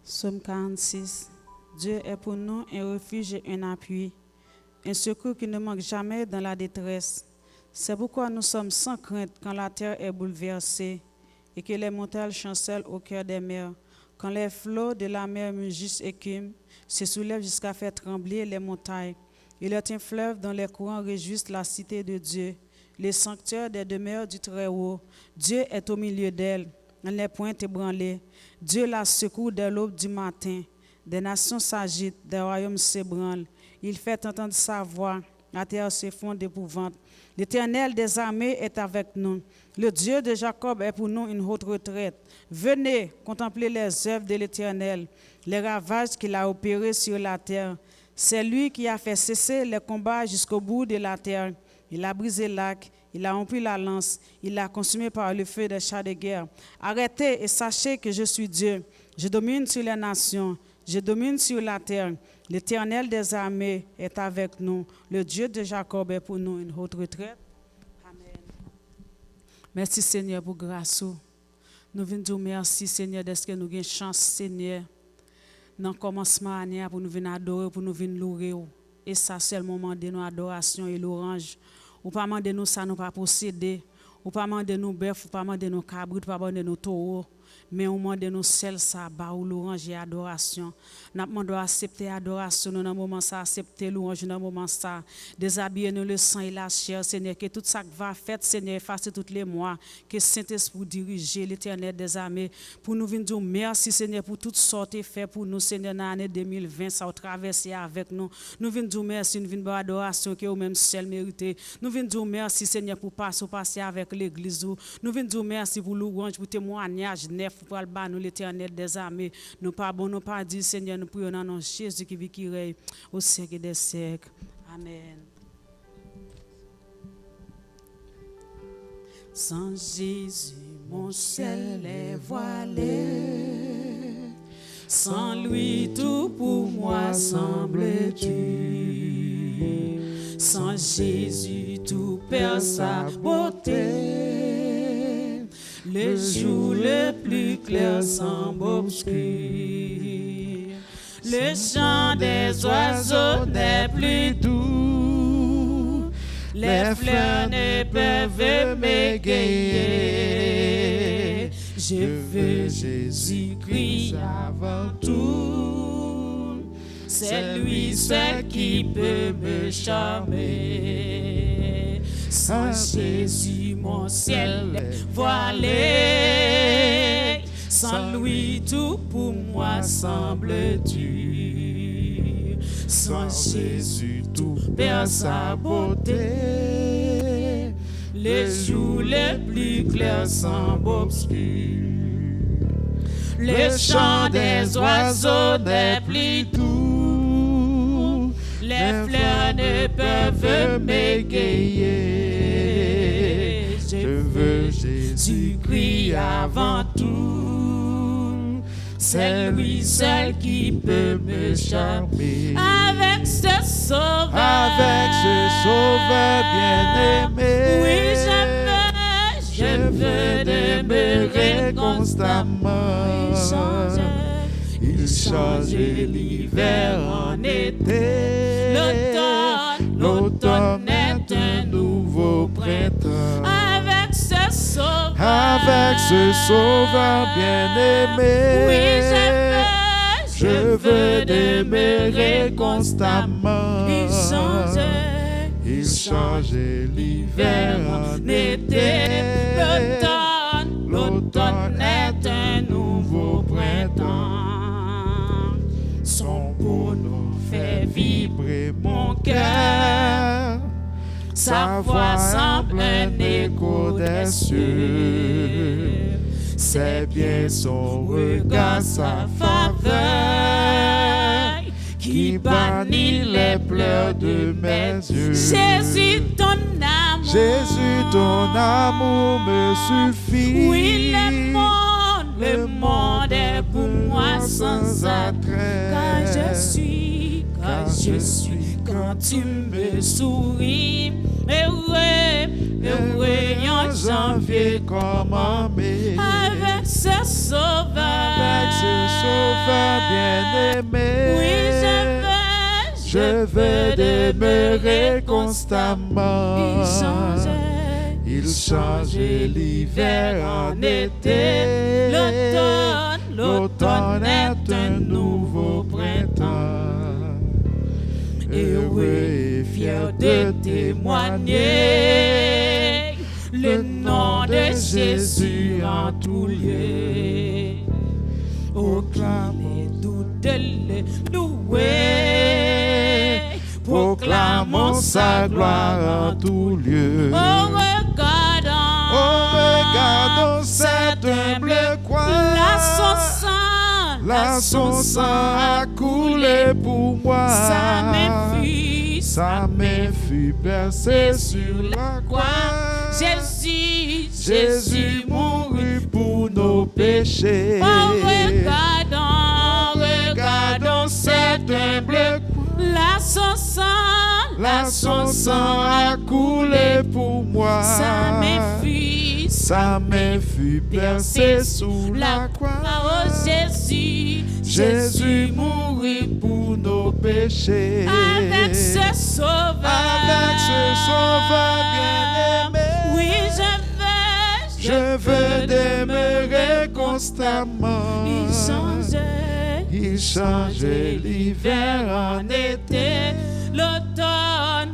Psaume 46. Dieu est pour nous un refuge et un appui, un secours qui ne manque jamais dans la détresse. C'est pourquoi nous sommes sans crainte quand la terre est bouleversée et que les montagnes chancellent au cœur des mers. Quand les flots de la mer mugissent et écument, se soulèvent jusqu'à faire trembler les montagnes. Il est un fleuve dont les courants réjouissent la cité de Dieu, le sanctuaire des demeures du Très-Haut. Dieu est au milieu d'elle, elle n'est point ébranlée. Dieu la secoue dès l'aube du matin. Des nations s'agitent, des royaumes s'ébranlent. Il fait entendre sa voix, la terre se fond d'épouvante. L'Éternel des armées est avec nous. Le Dieu de Jacob est pour nous une haute retraite. Venez contempler les œuvres de l'Éternel, les ravages qu'il a opérés sur la terre. C'est lui qui a fait cesser les combats jusqu'au bout de la terre. Il a brisé l'arc, il a rempli la lance, il l'a consumé par le feu des chars de guerre. Arrêtez et sachez que je suis Dieu. Je domine sur les nations, je domine sur la terre. L'Éternel des armées est avec nous. Le Dieu de Jacob est pour nous une haute retraite. Amen. Merci Seigneur pour grâce. Nous venons dire merci Seigneur de ce que nous avons chance Seigneur. Dans le commencement année pour nous venir adorer, pour nous venir louer. Et ça c'est le moment de nos adorations et l'orange. Ou pas demander nous ça nous pas posséder. Ou pas demander nous bœuf, ou pas demander nous cabrit, ou pas demander nous taureaux. Mais au moment de nous sel ça ba ou louange et adoration. N'a demandé accepter adoration dans le moment ça, accepter louange dans le moment ça. Déshabiller nous le sang et la chair, Seigneur, que tout ça va faire, Seigneur, effacer tous les mois, que Saint-Esprit diriger l'Éternel des armées. Pour nous venir dire merci, Seigneur, pour toutes sortes de fait pour nous, Seigneur, dans l'année 2020, ça a traversé avec nous. Nous venons dire merci, nous venons dire adoration que vous même seul méritez. Nous venons dire merci, Seigneur, pour passer avec l'Église. Nous venons dire merci pour louange, pour témoignage neuf. Pour le bas, nous l'Éternel des armées, nous pas bon, nous pas dit Seigneur, nous prions dans nom de Jésus qui vit qui règne au siècle des siècles. Amen. Sans Jésus, mon ciel est voilé. Sans lui, tout pour moi semble tu. Sans Jésus, tout perd sa beauté. Le jour le plus clair semble obscur. Le chant des oiseaux n'est plus doux. Les fleurs ne peuvent m'égayer. Je veux Jésus-Christ avant tout. C'est lui seul qui peut me charmer. Sans Jésus, mon ciel est voilé. Sans lui, tout pour moi semble dur. Sans Jésus, tout perd sa beauté. Le jour le plus clair semble obscur. Le chant des oiseaux n'est plus doux. Les fleurs ne peuvent m'égayer. Je veux Jésus-Christ avant tout. C'est lui seul qui peut me charmer. Avec ce sauveur bien-aimé. Oui, je veux demeurer constamment. Il change l'hiver en été. L'automne est un nouveau printemps. Avec ce sauveur bien-aimé. Oui, je veux demeurer constamment. Il change l'hiver en été. L'automne est un nouveau printemps. Son beau nom fait vibrer mon cœur. Sa voix semble un écho des cieux. C'est bien son regard, sa faveur qui bannit les pleurs de mes yeux. Jésus, ton amour me suffit. Oui, le monde est pour moi sans attrait. Car je suis quand tu me souris. Heureux en janvier comme en mai. Avec ce sauveur sauveur bien-aimé. Oui, Je veux demeurer constamment. Il changeait l'hiver en été. L'automne est un nouveau printemps. Heureux et fier de témoigner le nom de Jésus en tout lieu. Oh, qu'il est doux de le louer. Proclamons sa gloire en tout lieu. Oh, regardons cette humble croix. Là, son sang a coulé pour moi. Sa main fut percée sur la croix. Jésus mourut pour nos péchés. Oh, regardons cette humble croix. Là, son sang a coulé pour moi. Sa main fut percée sous la croix. Oh, Jésus mourut pour nos péchés. Avec ce sauveur bien-aimé. Oui, je veux demeurer constamment. Il changeait l'hiver en été.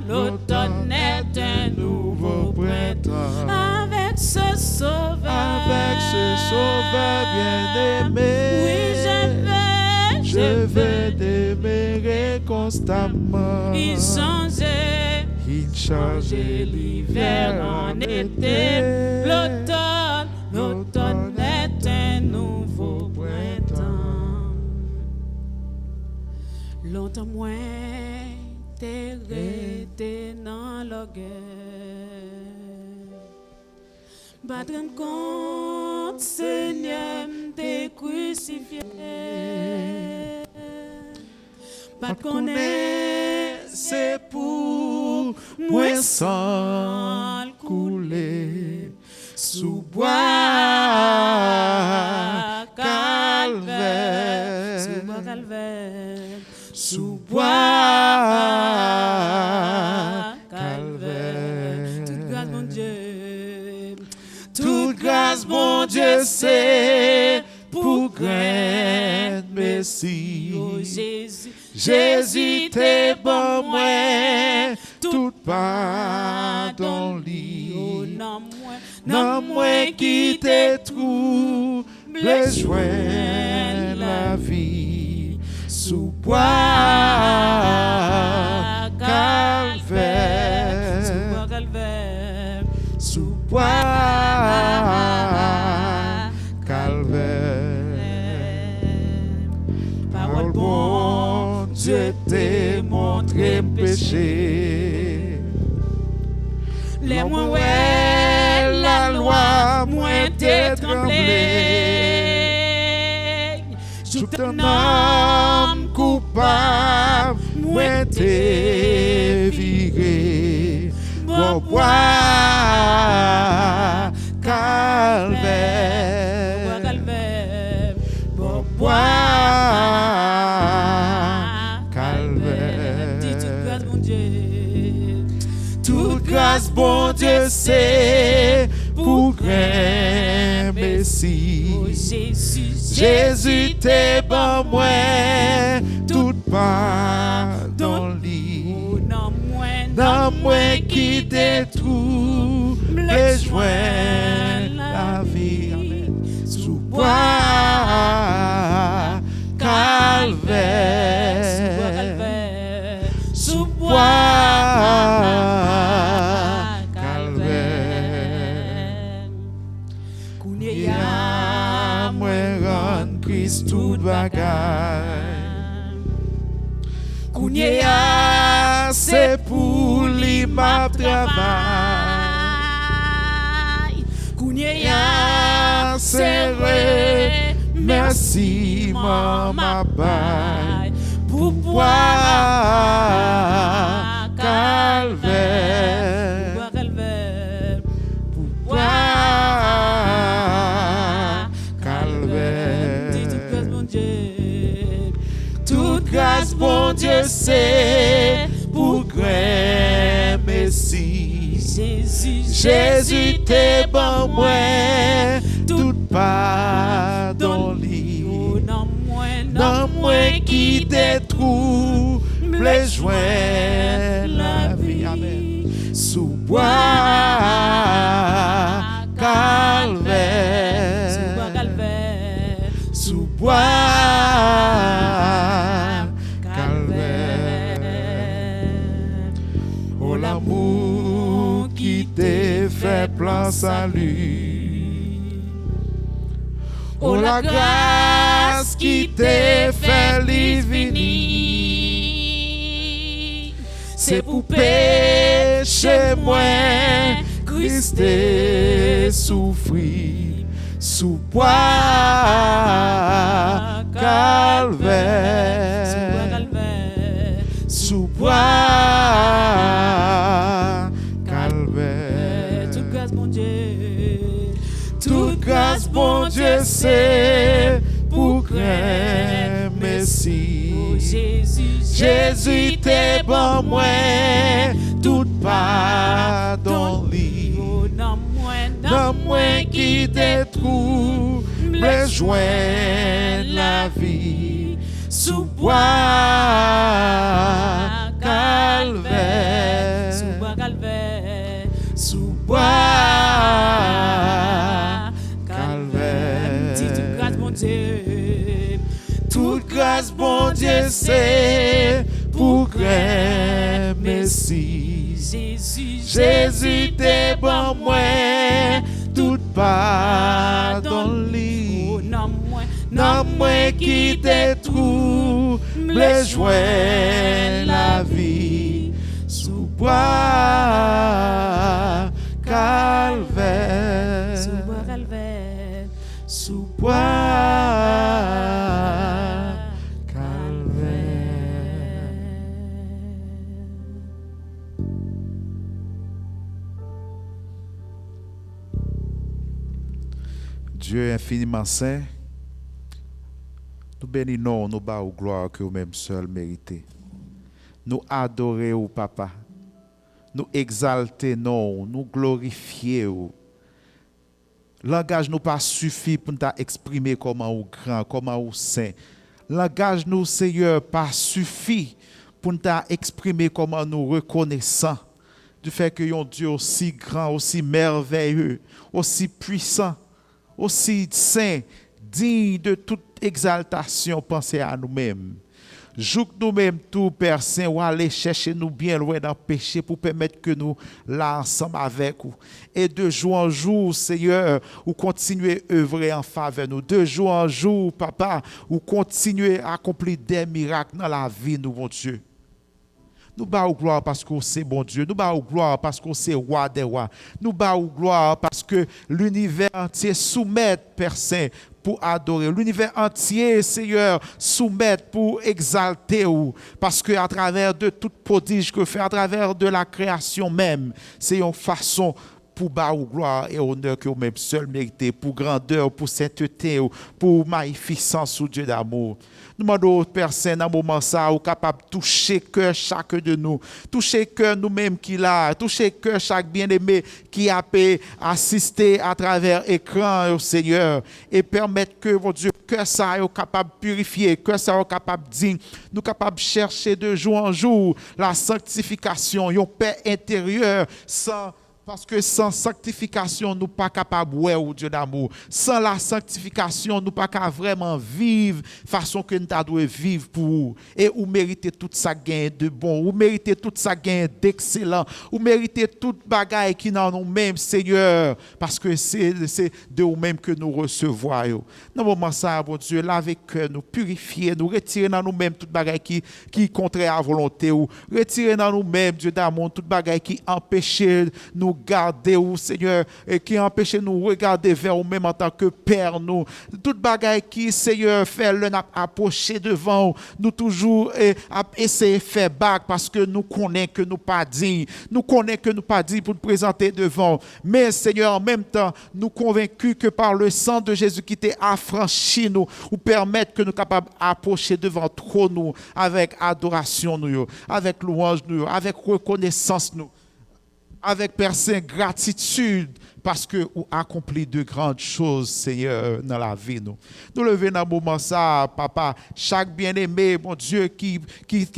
L'automne est un nouveau printemps. Avec ce sauveur bien-aimé. Oui, je veux demeurer constamment. Il changeait l'hiver en été. L'automne est un nouveau printemps. Longtemps moins t'es resté dans l'orgueil. Battre compte, Seigneur, t'es crucifié. Pas connaître, c'est pour moi sans couler sous bois calvaire. Sous bois calvaire. Toute grâce, mon Dieu, c'est pour grain Messie. Oh, Jésus, Jésus, t'es bon, moi, tout pardon li. oh, Non, moi qui t'ai trouvé, joindre la vie. Sous bois calvaire. Sous bois calvaire. Parole bon Dieu t'ai montré péché. Les moins ouais, la loi, moins t'es tremblé. Tout un homme coupable, moi t'es viré. Bon bois calvaire. Bon bois calvaire. Dis toute grâce, mon Dieu. Toute grâce, bon Dieu, c'est pour grain Messie. Oh, Jésus, t'es bon, moi, tout pardon li. Oh, non, moi qui détruit, les joints la vie. Sous bois calvaire. Sous bois calvaire. Kounia moi rend Christ tout bagay. Kounia c'est pour li m'a travail. Kounia c'est vrai. Merci maman bye. Pour bois calvaire. Pour bois calvaire. Dis toute grâce, mon Dieu. grâce, bon Dieu, c'est pour grand Messie. Jésus t'es bon moi, tout pardon li. Non moi qui détruit, les joindre la vie. Amen. Sous bois calvaire, sous bois calvaire. Oh l'amour qui te fait plein salut. Oh la grâce qui te fait venir. C'est pour pécher moi, Christ est souffri sous bois calvaire, sous bois calvaire. Toute grâce, mon Dieu, toute grâce, bon Dieu, c'est pour grand Messie. Jésus t'es bon moi, tout pardon li. Non moi qui détruit, me joindre la vie. Sous bois calvaire, sous bois calvaire. toute grâce, mon Dieu, toute grâce, bon Dieu, c'est pour grand Messie. Jésus t'es bon moi, tout pardon li. Non moi qui détruit, me joindre la vie. Sous bois calvaire, sous bois Dieu infiniment saint, nous bénissons, nous bas gloire que vous-même seul méritez. Nous adorons, Papa. Nous exaltons, nous glorifions. Langage nous pas suffit pour nous exprimer comment nous grand, comment nous saint. Langage nous, Seigneur, pas suffit pour nous exprimer comment nous reconnaissons du fait que nous Dieu aussi grand, aussi merveilleux, aussi puissant, aussi saint, digne de toute exaltation, pensez à nous-mêmes. Joue nous-mêmes tout, Père Saint, ou aller chercher nous bien loin dans le péché pour permettre que nous là ensemble avec vous. Et de jour en jour, Seigneur, ou continuer à œuvrer en faveur de nous. De jour en jour, Papa, ou continuer à accomplir des miracles dans la vie, nous, mon Dieu. Nous battons gloire parce que c'est bon Dieu. Nous battons gloire parce que c'est roi des rois. Nous battons gloire parce que l'univers entier soumet, Père Saint, pour adorer. L'univers entier, Seigneur, soumet pour exalter. Parce que à travers de tout prodige que fait, à travers de la création même, c'est une façon pour baou gloire et honneur que vous-même seul méritez, pour grandeur, pour sainteté, pour magnificence au Dieu d'amour. Nous demandons, Père Saint, dans ce moment ça, ou capable de toucher cœur chacun de nous, toucher cœur nous-mêmes qui l'a, toucher cœur chaque bien-aimé qui a pu assister à travers l'écran, au Seigneur, et permettre que, mon Dieu, cœur ça est capable de purifier, cœur ça est capable de dire, nous capable de chercher de jour en jour la sanctification, une paix intérieure, parce que sans sanctification, nous ne sommes pas capables de voir Dieu d'amour. Sans la sanctification, nous ne sommes pas capables vraiment vivre façon que nous devons vivre pour vous. Et vous méritez tout ça gain de bon. Vous méritez tout ça gain d'excellent. Vous méritez toute bagaille qui dans nous-mêmes, Seigneur. Parce que c'est de vous-même que nous recevons. Dans le moment ça, bon Dieu, lavez cœur, nous purifiez, nous retirez dans nous-mêmes toute bagaille qui est contraire à la volonté. Retirez dans nous-mêmes, Dieu d'amour, toute bagaille qui empêche nous garder, ou Seigneur, et qui empêche nous regarder vers nous-mêmes en tant que Père, nous. Toute bagaille qui, Seigneur, fait le approcher devant nous toujours essayer de faire bac parce que nous connaissons que nous pas dit. Nous connaissons que nous pas dit pour nous présenter devant. Mais, Seigneur, en même temps, nous convaincus que par le sang de Jésus qui t'a affranchi nous, ou permettre que nous capables d'approcher devant trop nous avec adoration nous, avec louange nous, avec reconnaissance nous, avec personne gratitude parce que vous accompli de grandes choses, Seigneur, dans la vie nous. Nous levons dans le moment ça, papa, chaque bien-aimé, mon Dieu, qui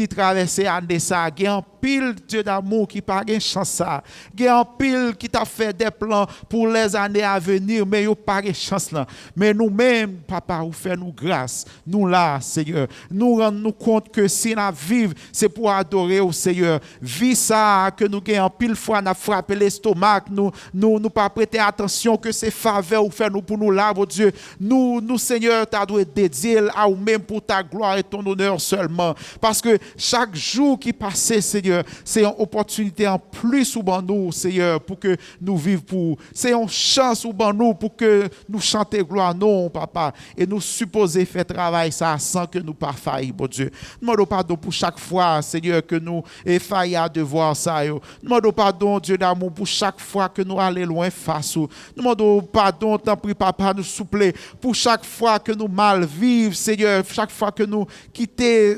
traversait l'année ça, il y a un pile Dieu d'amour qui n'a pas chance ça. Il y a un pile qui t'a fait des plans pour les années à venir, mais il n'y a pas de chance là. Mais nous-mêmes, papa, vous faites nous grâce. Nous là, Seigneur, nous rendons compte que si nous vivons, c'est pour adorer au Seigneur. Vie ça, que nous gagnons pile fois, nous frappé l'estomac, nous pas prêter attention que c'est faveur ou faire nous pour nous là, mon Dieu. Nous Seigneur, tu dois dédier à nous-mêmes pour ta gloire et ton honneur seulement. Parce que chaque jour qui passe, Seigneur, c'est une opportunité en plus ou ben nous, Seigneur, pour que nous vivions pour. C'est une chance ou ben nous pour que nous chantions gloire, non, papa. Et nous supposer faire travail ça sans que nous pas faillir, mon Dieu. Nous demandons pardon pour chaque fois, Seigneur, que nous faillions de voir ça. Nous demandons pardon, Dieu d'amour, pour chaque fois que nous allons loin face. Nous demandons pardon, tant pis, papa, nous souple pour chaque fois que nous mal vivons, Seigneur, chaque fois que nous quittons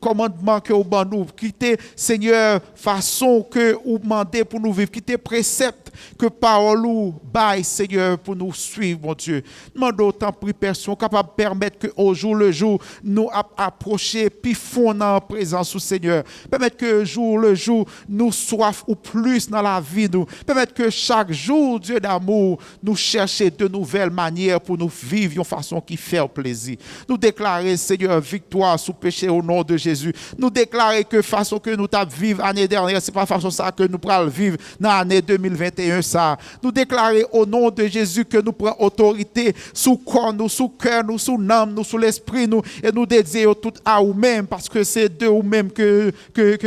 commandement que vous nous, quitter, Seigneur, façon que vous demandez pour nous vivre, quitter précepte que parole ou bail, Seigneur, pour nous suivre, mon Dieu. Demandons tant pis, personne capable de permettre que au jour le jour, nous approcher, puis fondant en présence au Seigneur. Permettre que jour le jour, nous soif ou plus dans la vie, nous. Permettre que chaque jour, Dieu d'amour, nous chercher de nouvelles manières pour nous vivre d'une façon qui fait plaisir. Nous déclarer, Seigneur, victoire sous péché au nom de Jésus. Nous déclarer que façon que nous t'avons vécu l'année dernière, c'est pas façon ça que nous pourrons vivre dans l'année 2021 ça. Nous déclarer au nom de Jésus que nous prenons autorité sous corps nous, sous cœur nous, sous l'âme nous, sous l'esprit nous et nous dédier tout à nous-mêmes parce que c'est de nous-mêmes que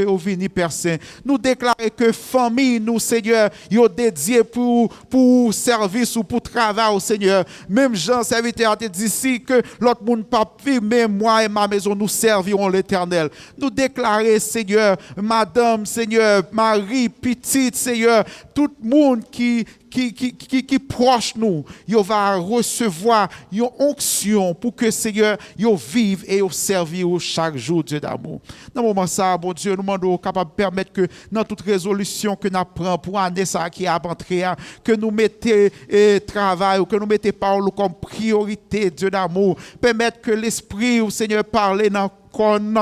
vous venez personne. Nous déclarer que famille nous, Seigneur, yo dédié pour service ou pour travail au Seigneur. Même Jean, serviteur, a dit ici que l'autre monde pas vivre, mais moi et ma maison nous servirons l'Éternel. Nous déclarer, Seigneur, Madame, Seigneur, Marie, petite, Seigneur, tout le monde qui proche nous, il va recevoir une onction pour que Seigneur, il vive et il servir chaque jour, Dieu d'amour. Dans le moment ça, bon Dieu, nous demandons capable de permettre que dans toute résolution que nous prenons pour année ça qui a entré, que nous mettons travail ou que nous mettons parole comme priorité, Dieu d'amour, permettre que l'esprit au Seigneur parle dans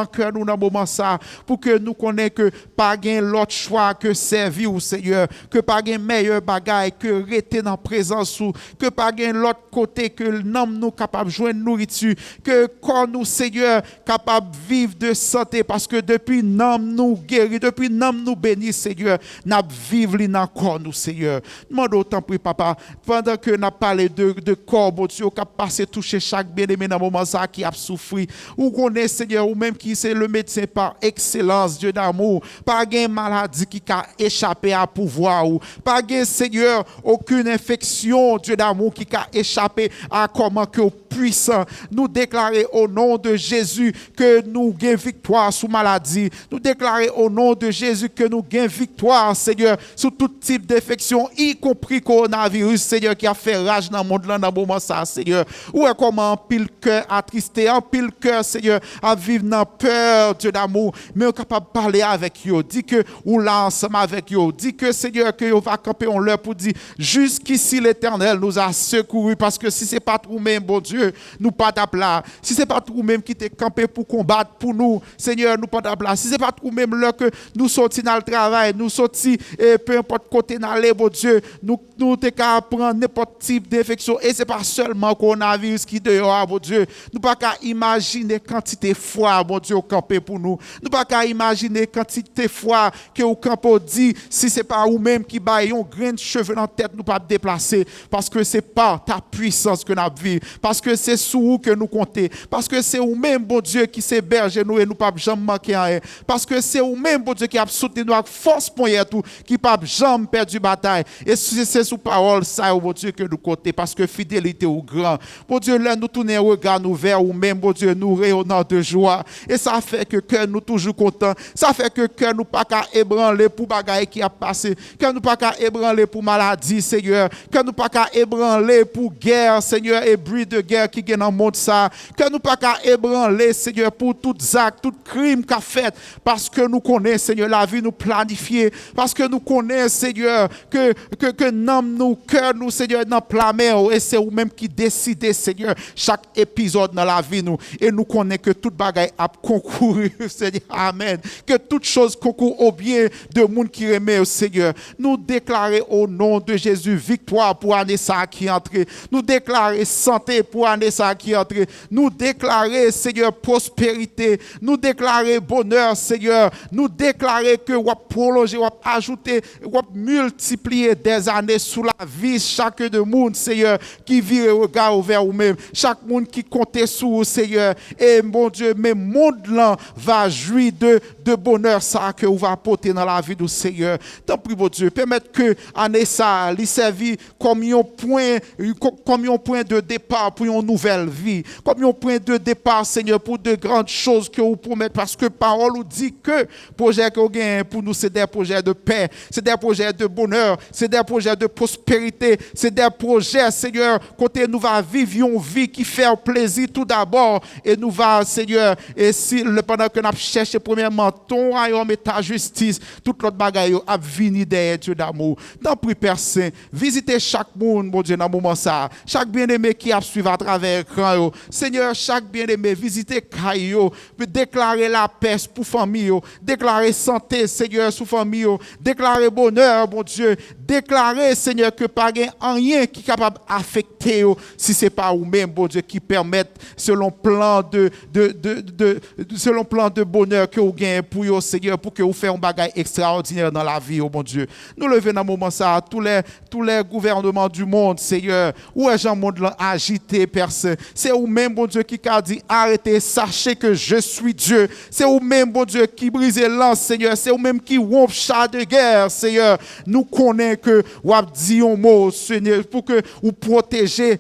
cœur nous dans moment ça pour que nous connaissions que pas gain l'autre choix que servir au Seigneur, que pas gain meilleur bagaille que rester dans présence ou que pas gain l'autre côté que nous capable joindre nourriture, que quand nous Seigneur capable vivre de santé parce que depuis nous guéri, depuis nous béni Seigneur, n'a vivre dans corps nous Seigneur. Demande autant pour papa pendant que n'a parlé de corps bon Dieu qui passer toucher chaque bien-aimé dans moment ça qui a souffert ou connaît Seigneur ou même qui c'est le médecin par excellence, Dieu d'amour, pas gain maladie qui a échappé à pouvoir ou pas gain Seigneur aucune infection, Dieu d'amour qui a échappé à comment que puissant. Nous déclarer au nom de Jésus que nous gagnons victoire sous maladie. Nous déclarer au nom de Jésus que nous gagnons victoire, Seigneur, sous tout type d'infection, y compris coronavirus, Seigneur, qui a fait rage dans le monde là, dans le moment ça, Seigneur. Ou est comment en pile cœur attristé, en pile cœur, Seigneur, à vivre dans peur, Dieu d'amour, mais on est capable de parler avec eux. Dis que ou là ensemble avec eux. Dis que, Seigneur, que on va camper en leur pour dire jusqu'ici l'Éternel nous a secouru parce que si c'est pas nous-mêmes, bon Dieu, nous pas d'appeler. Si c'est pas nous-mêmes qui t'es campé pour combattre pour nous, Seigneur, nous pas d'appeler. Si c'est pas nous-mêmes là que nous sortis dans le travail, nous sortis peu importe côté d'aller, bon Dieu, nous t'es qu'à prendre n'importe type d'infection et c'est pas seulement coronavirus qui dehors, bon Dieu. Nous pas qu'à imaginer quantité foi, bon Dieu, au campé pour nous. Nous pas qu'à imaginer quantité foi que au campo dit si c'est pas nous-mêmes qui baillons grain de cheveux dans la tête, nous pas déplacer parce que c'est pas ta puissance que nous vivons, parce que que c'est sur vous que nous comptons. Parce que c'est vous-même, bon Dieu, qui s'héberge nous et nous pas jamais manquer rien. Parce que c'est vous-même, bon Dieu, qui a soutenu nous avec force pour y tout, qui pas jamais perdu bataille. Et c'est sous parole ça, bon Dieu, que nous comptons. Parce que fidélité au grand. Bon Dieu, là, nous tournons regard nous vers vous-même, bon Dieu, nous rayonnons de joie. Et ça fait que cœur nous toujours content. Ça fait que cœur nous pas qu'à ébranler pour bagaille qui a passé. Cœur nous pas qu'à ébranler pour maladie, Seigneur. Cœur nous pas qu'à ébranler pour guerre, Seigneur, et bruit de guerre qui est dans le monde ça. Cœur nous pas qu'à ébranler, Seigneur, pour tout actes, tout crime qu'a fait. Parce que nous connaissons, Seigneur, la vie nous planifiée. Parce que nous connaissons, Seigneur, que nous, cœur nous, Seigneur, dans la mer. Et c'est vous-même qui décidez, Seigneur, chaque épisode dans la vie nous. Et nous connaissons que toute bagaille a concouru, Seigneur. Amen. Que toute chose concourt au bien de monde qui remet au Seigneur. Nous déclarer au nom de Jésus victoire pour année ça qui entre. Nous déclarer santé pour année ça qui entre. Nous déclarer, Seigneur, prospérité. Nous déclarer bonheur, Seigneur. Nous déclarer que vous prolonger, vous ajouter, vous multiplier des années sous la vie chaque de monde, Seigneur, qui vire regard vers vous-même. Chaque monde qui compte sur vous, Seigneur. Et mon Dieu, mais monde là va jouir de bonheur ça que vous va apporter dans la vie du Seigneur. Tant pis, mon Dieu, permettre que année ça, lui servir comme un point de départ pour une nouvelle vie, comme un point de départ, Seigneur, pour de grandes choses que vous promettez, parce que parole nous dit que projet que vous gagnez pour nous, c'est des projets de paix, c'est des projets de bonheur, c'est des projets de prospérité, c'est des projets, Seigneur, côté nous va vivre une vie qui fait plaisir tout d'abord, et nous va, Seigneur, et si pendant que nous cherchons premièrement ton royaume et ta justice, toute l'autre bagaille a venu derrière Dieu d'amour. Tant pis, Père Saint, visitez chaque monde, mon Dieu, dans ce moment ça. Chaque bien-aimé qui a suivi à travers l'écran, Seigneur, chaque bien-aimé, visitez Caillou, déclarer la paix pour famille, déclarer santé, Seigneur, sous famille, déclarer bonheur, mon Dieu, déclarer, Seigneur, que pas rien qui est capable d'affecter, si ce n'est pas vous-même, mon Dieu, qui permettent, selon plan de bonheur que vous gagnez pour vous, Seigneur, pour que vous fassiez un bagage extraordinaire dans la vie, oh mon Dieu. Nous levons dans le moment ça, tous les gouvernements du monde, Seigneur, où est le monde agité, Père Saint. C'est vous-même, mon Dieu, qui a dit, arrêtez, sachez que je suis Dieu. C'est vous-même, mon Dieu, qui brise l'anse, Seigneur. C'est vous-même qui rompt chat de guerre, Seigneur. Nous connaissons que vous avez dit un mot, Seigneur, pour que vous protégez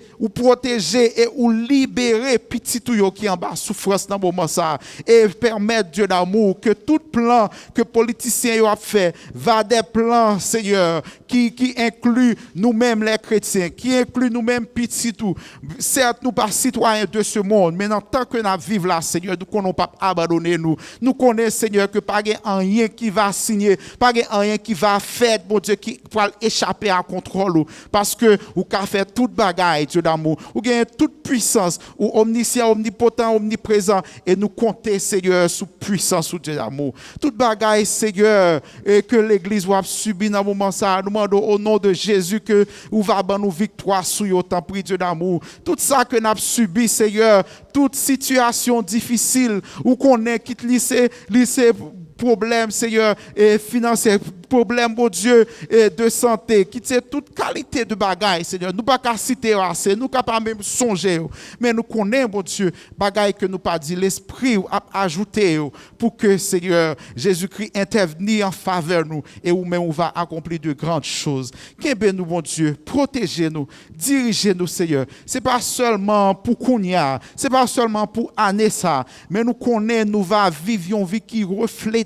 et vous libérez petit tout qui est en bas souffrance dans le moment ça. Et permettre, Dieu d'amour, que tout plan que politiciens ont fait va des plans, Seigneur, qui inclut nous-mêmes les chrétiens, qui inclut nous-mêmes petit tout. Certes, nous pas citoyens de ce monde, mais en tant que nous vivons là, Seigneur, nous ne connaissons pas abandonner nous. Nous connaissons, Seigneur, que pas rien qui va signer, pas rien qui va faire, mon Dieu, qui va échapper à contrôle. Parce que vous avez fait toute bagaille, Dieu d'amour. Vous avez toute puissance, ou omniscient, omnipotent, omniprésent, et nous comptons, Seigneur, sous puissance, sous Dieu d'amour. Toute bagaille, Seigneur, et que l'Église va subir dans le moment ça, nous demandons au nom de Jésus que vous va nous victoire sous yo temps prix Dieu d'amour. Tout ça que nous avons subi, Seigneur, toute situation difficile, ou qu'on est qui lycée problème, Seigneur, et financier, problème, mon Dieu, et de santé, qui tient toute qualité de bagaille, Seigneur. Nous pas qu'à citer assez, nous pas même songer, mais nous connaissons, mon Dieu, bagaille que nous pas dit, l'Esprit a ajouté pour que, Seigneur, Jésus-Christ intervienne en faveur de nous, et nous-mêmes, on va accomplir de grandes choses. Qu'aimez-nous, mon Dieu, protégez-nous, dirigez-nous, Seigneur. C'est pas seulement pour Kounia, c'est pas seulement pour Anessa, mais nous connaissons, nous va vivre une vie qui reflète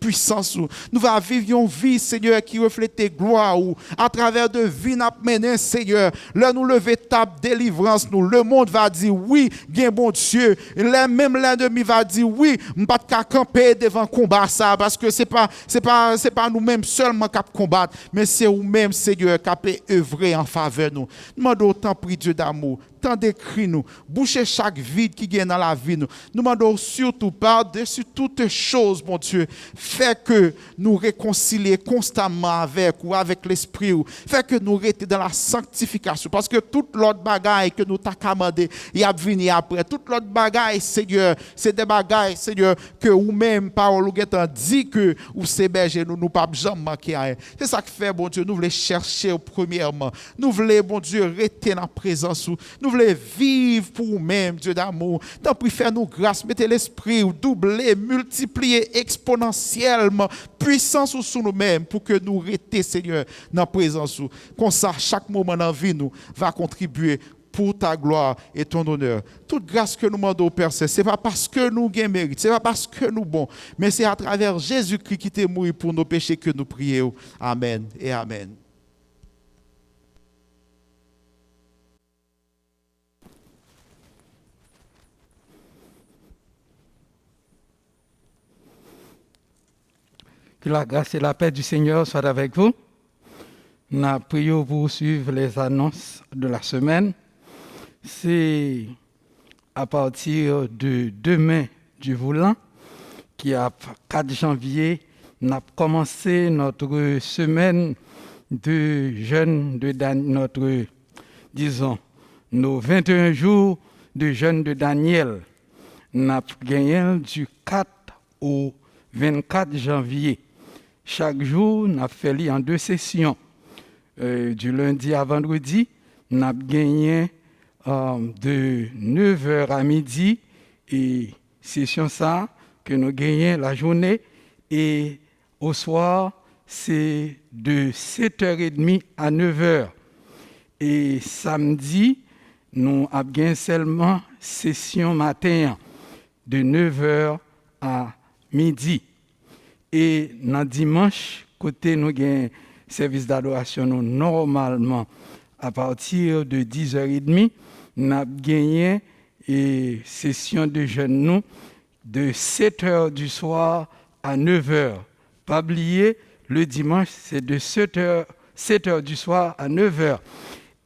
puissance. Nous va vivre une vie, Seigneur, qui reflète gloire à travers de vie n'a mené, Seigneur. Là nous lever table délivrance nous. Le monde va dire oui, bien bon Dieu. Même l'ennemi va dire oui, m'pas qu'à camper devant combat ça parce que c'est pas nous-mêmes seulement qui combattre, mais c'est vous-même, Seigneur, qui peut œuvrer en faveur nous. Demandons autant prix Dieu d'amour. Tant d'écrit nous, boucher chaque vide qui vient dans la vie nous. Nous demandons surtout par-dessus toutes choses, mon Dieu, fait que nous réconcilier constamment avec l'Esprit, fait que nous restions dans la sanctification, parce que toute l'autre bagaille que nous t'a commandé, il a venu après. Toute l'autre bagaille, Seigneur, c'est des bagailles, Seigneur, que vous-même, parole, vous avez dit que vous s'hébergez, nous pas jamais manquer à rien. C'est ça que fait, bon Dieu, nous voulons chercher premièrement. Nous voulons, bon Dieu, rester dans la présence. Nous Nous voulons vivre pour nous-mêmes, Dieu d'amour. Tant pis, fais-nous grâce, mettez l'esprit, doubler, multiplier exponentiellement, puissance sous nous-mêmes pour que nous restions, Seigneur, dans la présence. Comme ça, chaque moment dans la vie, nous va contribuer pour ta gloire et ton honneur. Toute grâce que nous demandons au Père, ce n'est pas parce que nous avons mérite, ce n'est pas parce que nous sommes bons, mais c'est à travers Jésus-Christ qui est mort pour nos péchés que nous prions. Amen et Amen. Que la grâce et la paix du Seigneur soient avec vous. Nous prions pour suivre les annonces de la semaine. C'est à partir de demain du volant, qui est 4 janvier, nous avons commencé notre semaine de jeûne de nos 21 jours de jeûne de Daniel. Nous avons gagné du 4 au 24 janvier. Chaque jour, nous avons fait en 2 sessions. Du lundi à vendredi, nous avons gagné de 9h à midi et session ça que nous gagnons la journée, et au soir c'est de 7h30 à 9h, et samedi nous avons gagné seulement session matin de 9h à midi, et dans dimanche côté nous gagnons service d'adoration normalement à partir de 10h30. Nous avons gagné une session de jeûne nous de 7h du soir à 9h. Pas oublier, le dimanche, c'est de 7h du soir à 9h.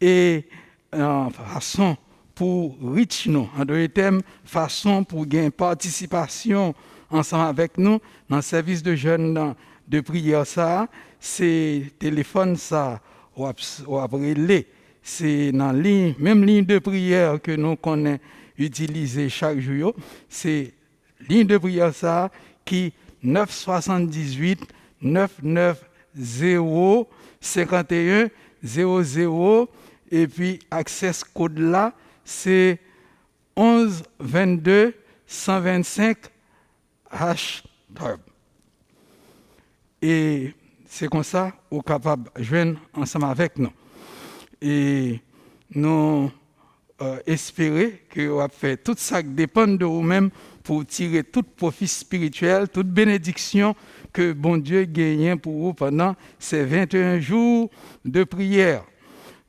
Et façon pour reach nous, en d'autres termes, façon pour gagner participation ensemble avec nous dans le service de jeûne de prière, ça, c'est téléphone, ça, ou après c'est dans la même ligne de prière que nous connaissons utiliser chaque jour. C'est ligne de prière ça qui 978 990 51 00, et puis access code là c'est 11 22 125 #. Et c'est comme ça qu'on est capable de joindre ensemble avec nous. Et nous espérons que vous avez fait tout ça qui dépend de vous-même pour tirer tout profit spirituel, toute bénédiction que bon Dieu gagne pour vous pendant ces 21 jours de prière.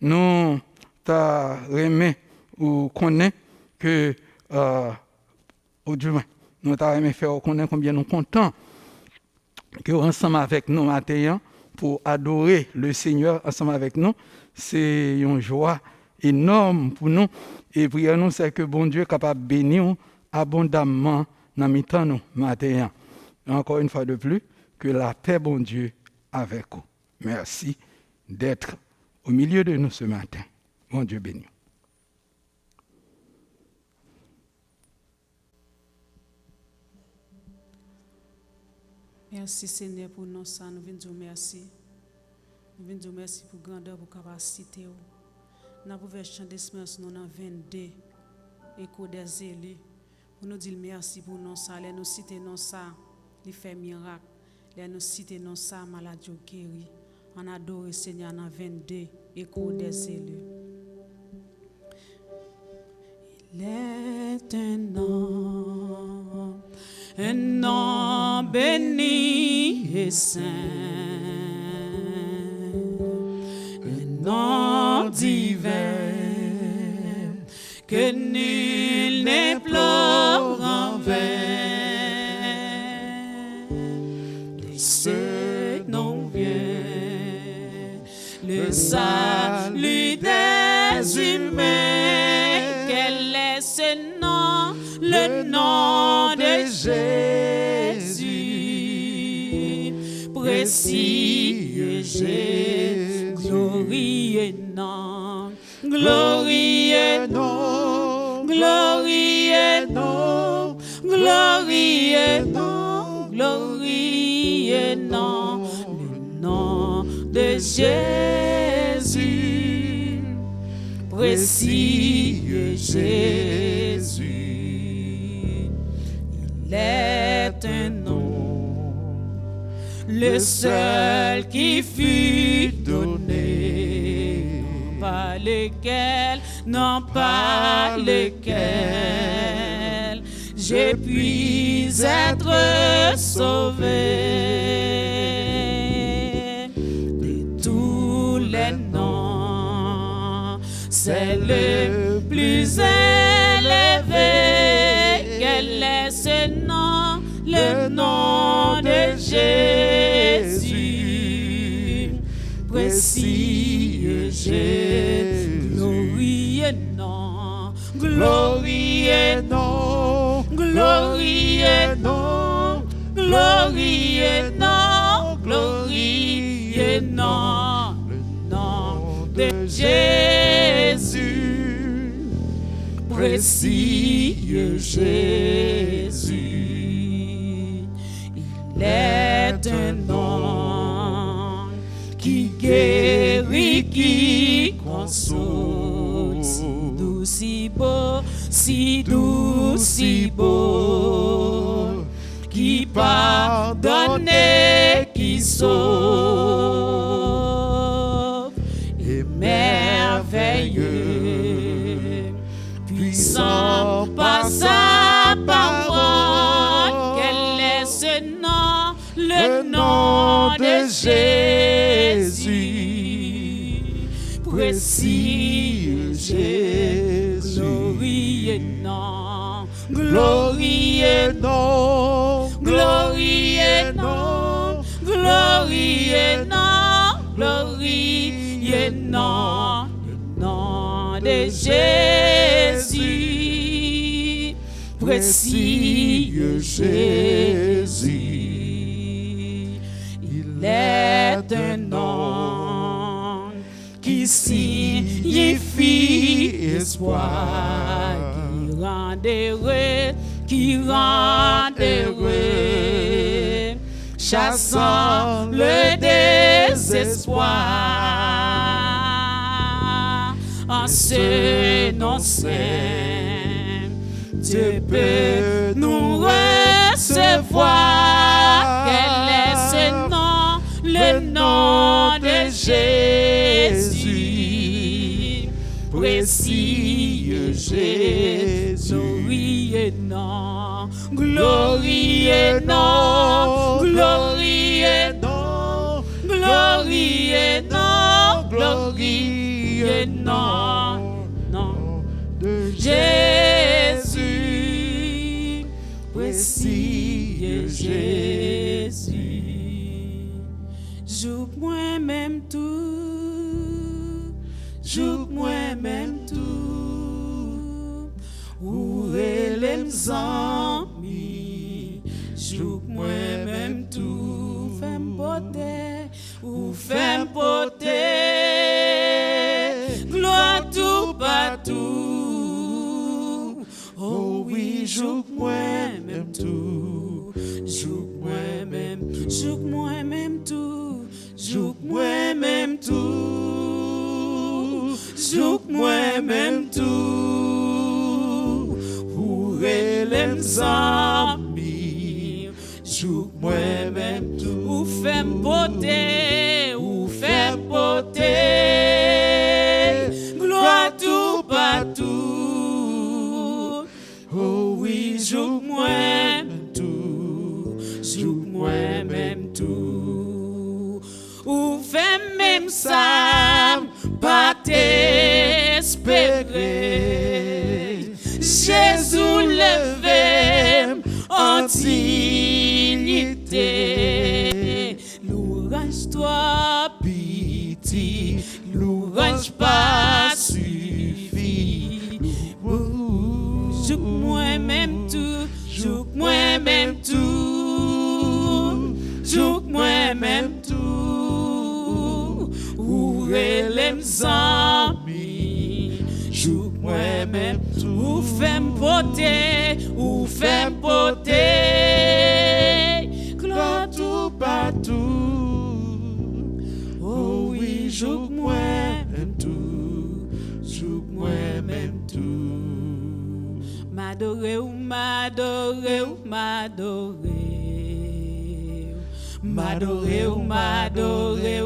Nous t'aimons ou connaissons que nous t'aimons faire connaître combien nous sommes contents que ensemble avec nous matin pour adorer le Seigneur ensemble avec nous. C'est une joie énorme pour nous, et prière nous c'est que bon Dieu est capable de bénir abondamment dans mi-temps nous matin. Encore une fois de plus, que la paix bon Dieu avec vous. Merci d'être au milieu de nous ce matin. Bon Dieu béni. Merci Seigneur pour nous ça, nous venons dire merci. Nous venons dire merci pour grandeur, pour capacité. Nous pouvons chanter ce merci nous dans 22 écho des élus. Pour nous dire merci pour nous ça, les nous citer nous ça, les fait miracle, les nous citer nous ça, maladie guéri. On adore le Seigneur dans 22 écho des élus. Il est un nom béni et saint, un nom divin que nul n'implore en vain. De ce nom vient le salut des humains. Quel est ce nom? Le nom de Jésus, précieux Jésus, glorieux nom, glorieux nom, glorieux nom, glorieux nom, glorieux nom, le nom de Jésus, précieux Jésus. Il est un nom, le seul qui fut donné, par lequel, non par lequel, je puis être sauvé. De tous les noms, c'est le plus élevé. Quel est ce nom? Le nom de Jésus. Précieux Jésus. Glorieux nom. Glorieux nom. Glorieux nom. Glorieux nom. Glorieux nom. Le nom de Jésus. Précieux Jésus. Il est un nom qui guérit, qui console, si doux, si beau, si doux, si beau, qui pardonne et qui sauve, et merveilleux, puissant par sa parole. Quel est ce nom? Le nom de Jésus. Précieux Jésus. Glorieux nom. Glorieux nom. Glorieux nom. Glorieux nom. Glorieux nom. Le nom de Jésus. Précieux Jésus. Il est un nom qui signifie espoir, qui rend heureux, chassant le désespoir. En ce nom saint, Dieu peut nous recevoir. Quel est ce nom? Le nom de Jésus. Précieux Jésus. Glorieux nom. Glorieux nom. Glorieux nom. Glorieux nom. Glorieux nom. Nom de Jésus. Précieux Jésus. Joue moi-même tout, joue moi-même tout, où est les amis, joue moi-même tout, fais-moi porter, ou fais-moi porter, gloire tout partout, oh oui, joue moi-même tout, joue moi-même tout, joue moi-même tout. Joue moi-même tout, joue moi-même tout, où est les amis, joue moi-même tout, où fait porter, gloire tout partout, oh oui, joue moi-même tout, joue moi-même tout. Ou fait même ça, pas t'espérer. Jésus levé en dignité. Louange-toi, pitié, louange pas suffit. Joue moi-même tout, joue moi-même tout, joue moi-même tout. Où est les amis? Joue moi-même tout. Où fais-moi porter, gloire tout partout. Oh oui, joue moi-même tout, joue moi-même tout. m'adorer, m'adorer, m'adorer, m'adorer, m'adorer,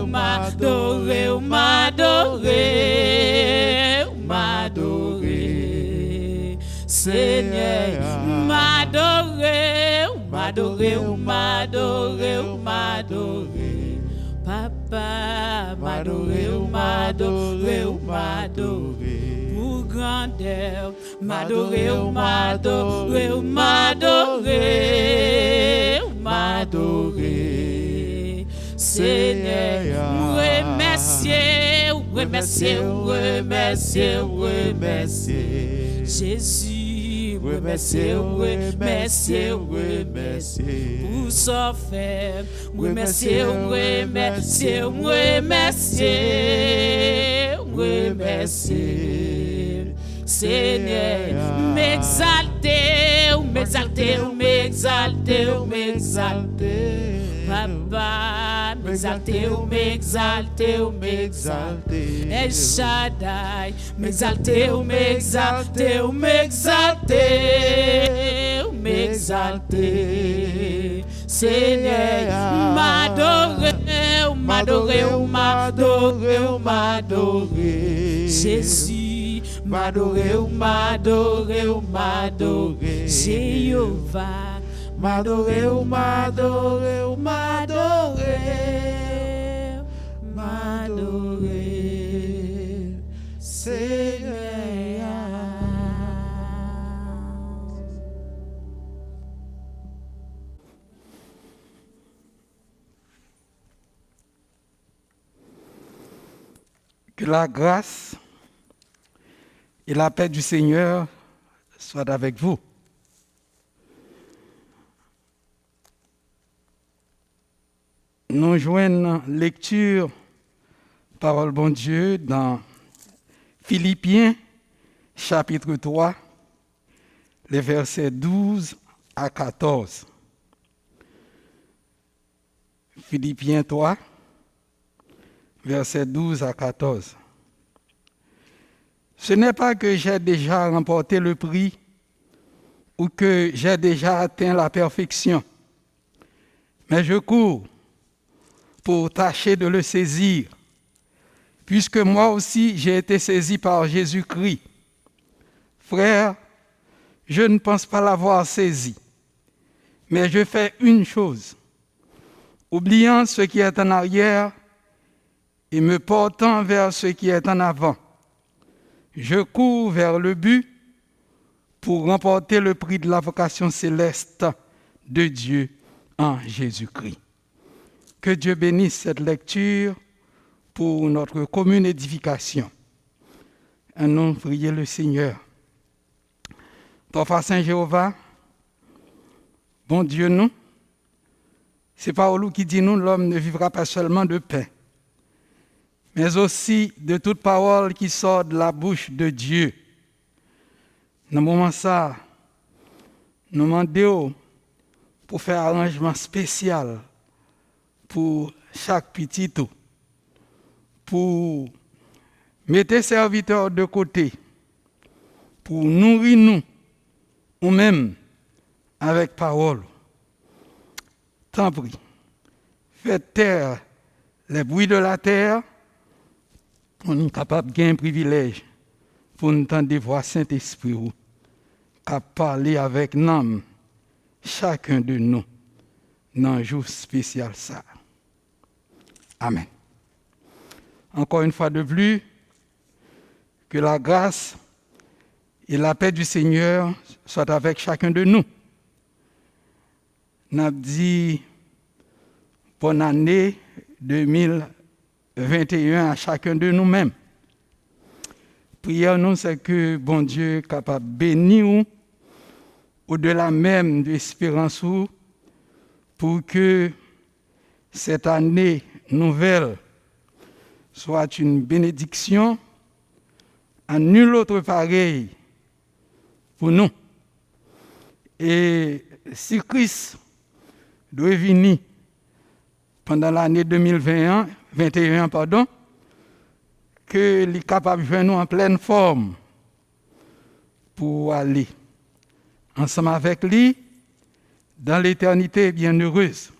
m'adorer, m'adorer, m'adorer, Seigneur, m'adorer, m'adorer, m'adorer, m'adorer, Papa, m'adorer, m'adorer, m'adorer, pour grandeur, m'adorer, m'adorer, m'adorer, m'adorer, Seigneur, remercier, remercier, remercier, remercier, Jésus, remercier, remercier, remercier, pour son faire, remercier, remercier, remercier, remercier, Seigneur, m'exalter, m'exalter, m'exalter, m'exalter, Papa, m'exalter, m'exalter, m'exalter, El Shaddai, m'exalter, m'exalter, m'exalter, m'exalter, Seigneur, m'adorer, m'adorer, m'adorer, m'adorer, Jésus, m'adorer, m'adorer, m'adorer, Jéhovah, m'adorer, m'adorer, m'adorer, m'adorer, Seigneur. Que la grâce et la paix du Seigneur soient avec vous. Nous joignons lecture, parole bon Dieu, dans Philippiens, chapitre 3, les versets 12 à 14. Philippiens 3, versets 12 à 14. Ce n'est pas que j'ai déjà remporté le prix ou que j'ai déjà atteint la perfection, mais je cours pour tâcher de le saisir, puisque moi aussi j'ai été saisi par Jésus-Christ. Frère, je ne pense pas l'avoir saisi, mais je fais une chose, oubliant ce qui est en arrière et me portant vers ce qui est en avant. Je cours vers le but pour remporter le prix de la vocation céleste de Dieu en Jésus-Christ. Que Dieu bénisse cette lecture pour notre commune édification. Un nom, priez le Seigneur. Papa Saint Jéhovah, bon Dieu nous, c'est Paolo qui dit nous, l'homme ne vivra pas seulement de pain, mais aussi de toute parole qui sort de la bouche de Dieu. Dans le moment ça, nous demandons pour faire un arrangement spécial pour chaque petit tout, pour mettre serviteurs de côté, pour nourrir nous-mêmes avec parole. Tant pis, faites taire les bruits de la terre, pour nous capables de gagner un privilège, pour nous entendre des voix Saint-Esprit, à parler avec nous, chacun de nous, dans un jour spécial ça. Amen. Encore une fois de plus, que la grâce et la paix du Seigneur soient avec chacun de nous. Nous avons dit bonne année 2021 à chacun de nous-mêmes. Prière nous, c'est que bon Dieu est capable de bénir au-delà même de l'espérance pour que cette année nouvelle soit une bénédiction à nul autre pareil pour nous. Et si Christ doit venir pendant l'année 2021, que les capables de joindre nous en pleine forme pour aller ensemble avec lui dans l'éternité bienheureuse.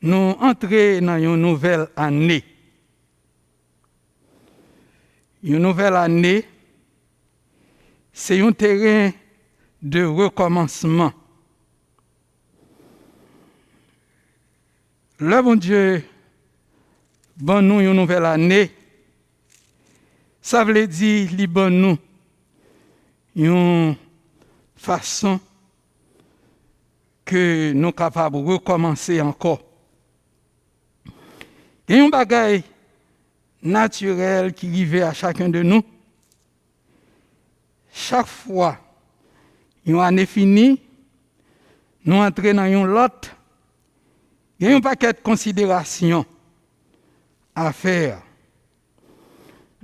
Nous entrons dans une nouvelle année. Une nouvelle année, c'est un terrain de recommencement. Le bon Dieu, bon nous une nouvelle année, ça veut dire li bon nous une façon que nous sommes capables de recommencer encore. Il y a un bagage naturel qui arrive à chacun de nous. Chaque fois, une année finie, nous entrons dans une autre. Il y a un paquet de considérations à faire.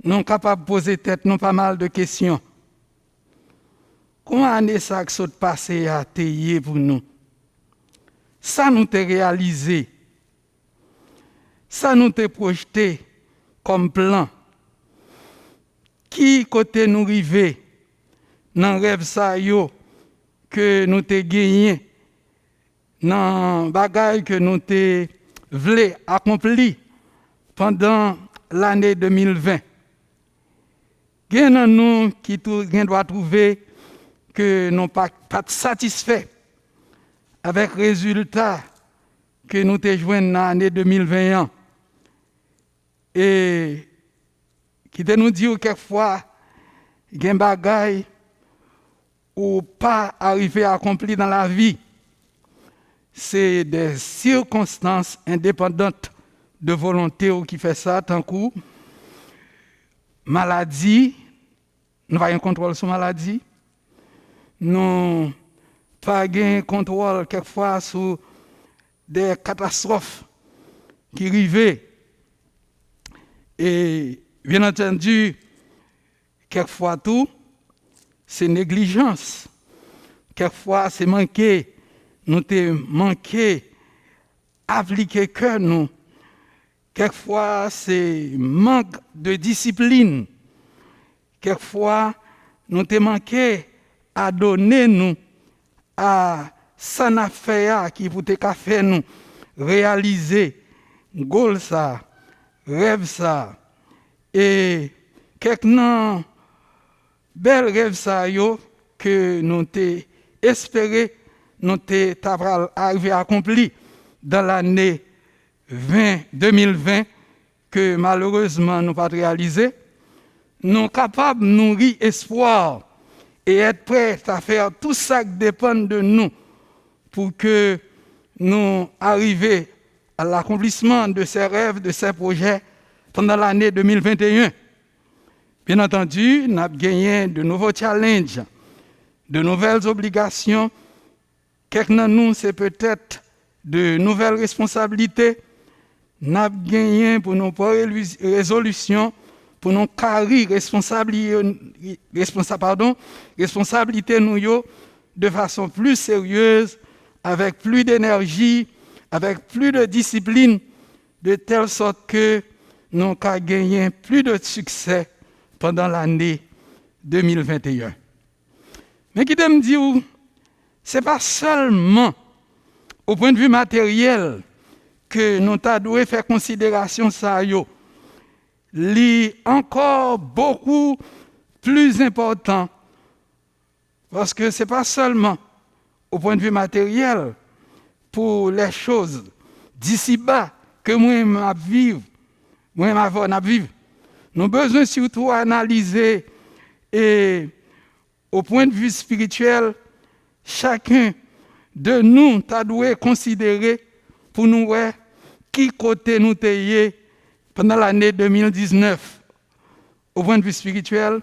Nous sommes capables de poser tête, nous pas mal de questions. Comment année ça qui s'est passé à tailler pour nous? Ça nous a réalisé. Ça nous a projeté comme plan. Qui côté nous rivé dans le rêve ça yo que nous avons gagné, dans le bagage que nous avons accompli pendant l'année 2020. Il y a nous qui doivent trouver que nous ne sommes pas satisfaits avec le résultat que nous avons joué dans l'année 2021. Et qui nous dit quelquefois, il y a des bagages ou pas arrivé à accomplir dans la vie. C'est des circonstances indépendantes de volonté qui fait ça, tant que maladie, nous n'avons pas un contrôle sur la maladie, nous n'avons pas un contrôle quelquefois sur des catastrophes qui arrivent. Et bien entendu, quelquefois tout, c'est négligence. Quelquefois, c'est manquer. Nous t'ai manqué appliquer que nous. Quelquefois, c'est manque de discipline. Quelquefois, nous t'ai manqué à donner nous à s'en affaire qui pour te faire nous réaliser goal ça, rêve ça et quelques non bel rêve ça yo que nous t'ai espéré nous t'ai arrivé à accomplir dans l'année 2020 que malheureusement nous pas réalisé. Nous sommes capables de nourrir espoir et être prêts à faire tout ça qui dépend de nous pour que nous arrivions à l'accomplissement de ces rêves, de ces projets pendant l'année 2021. Bien entendu, nous avons gagné de nouveaux challenges, de nouvelles obligations. Quelques de nous, c'est peut-être de nouvelles responsabilités. Nous avons gagné pour nos résolutions, pour nos carrés responsabilités nous de façon plus sérieuse, avec plus d'énergie, avec plus de discipline, de telle sorte que nous avons gagné plus de succès pendant l'année 2021. Mais qui me dit, ce n'est pas seulement au point de vue matériel que nous devons faire considération ça yo. Li encore beaucoup plus important parce que ce n'est pas seulement au point de vue matériel pour les choses d'ici-bas que moi je vivre. Nous avons besoin surtout d'analyser et au point de vue spirituel, chacun de nous doit considérer pour nous voir qui côté nous sommes pendant l'année 2019 au point de vue spirituel,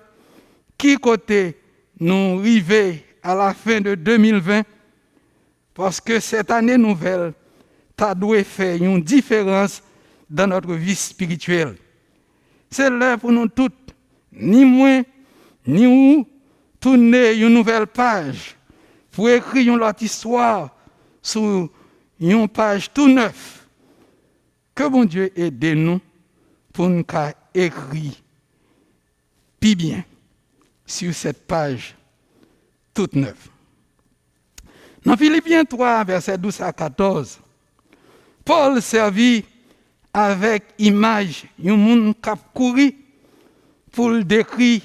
qui côté nous arrivons à la fin de 2020 parce que cette année nouvelle doit faire une différence dans notre vie spirituelle. C'est l'heure pour nous toutes, ni moi, ni vous, tourner une nouvelle page pour écrire une autre histoire sur une page tout neuf. Que bon Dieu aide nous pour nous écrire plus bien sur cette page toute neuve. Dans Philippiens 3, versets 12 à 14, Paul servit avec image un monde qui a couru pour décrire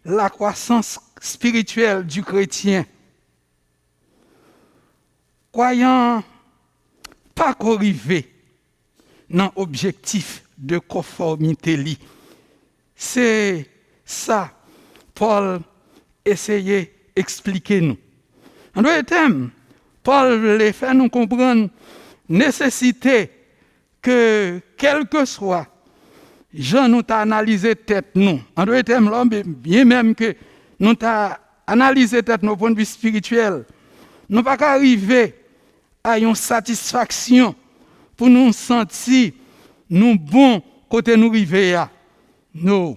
la croissance spirituelle du chrétien. Croyant pas qu'arriver dans l'objectif de conformité li. C'est ça Paul essayait d'expliquer nous. En d'autres termes, Paul voulait faire nous comprendre nécessité que quel que soit Jean nous t'a analysé tête nous. En d'autres termes, bien même que nous t'a analysé tête nos point de vue spirituel, nous pas arriver à une satisfaction pour nous sentir nous bons côté nous arriver à nous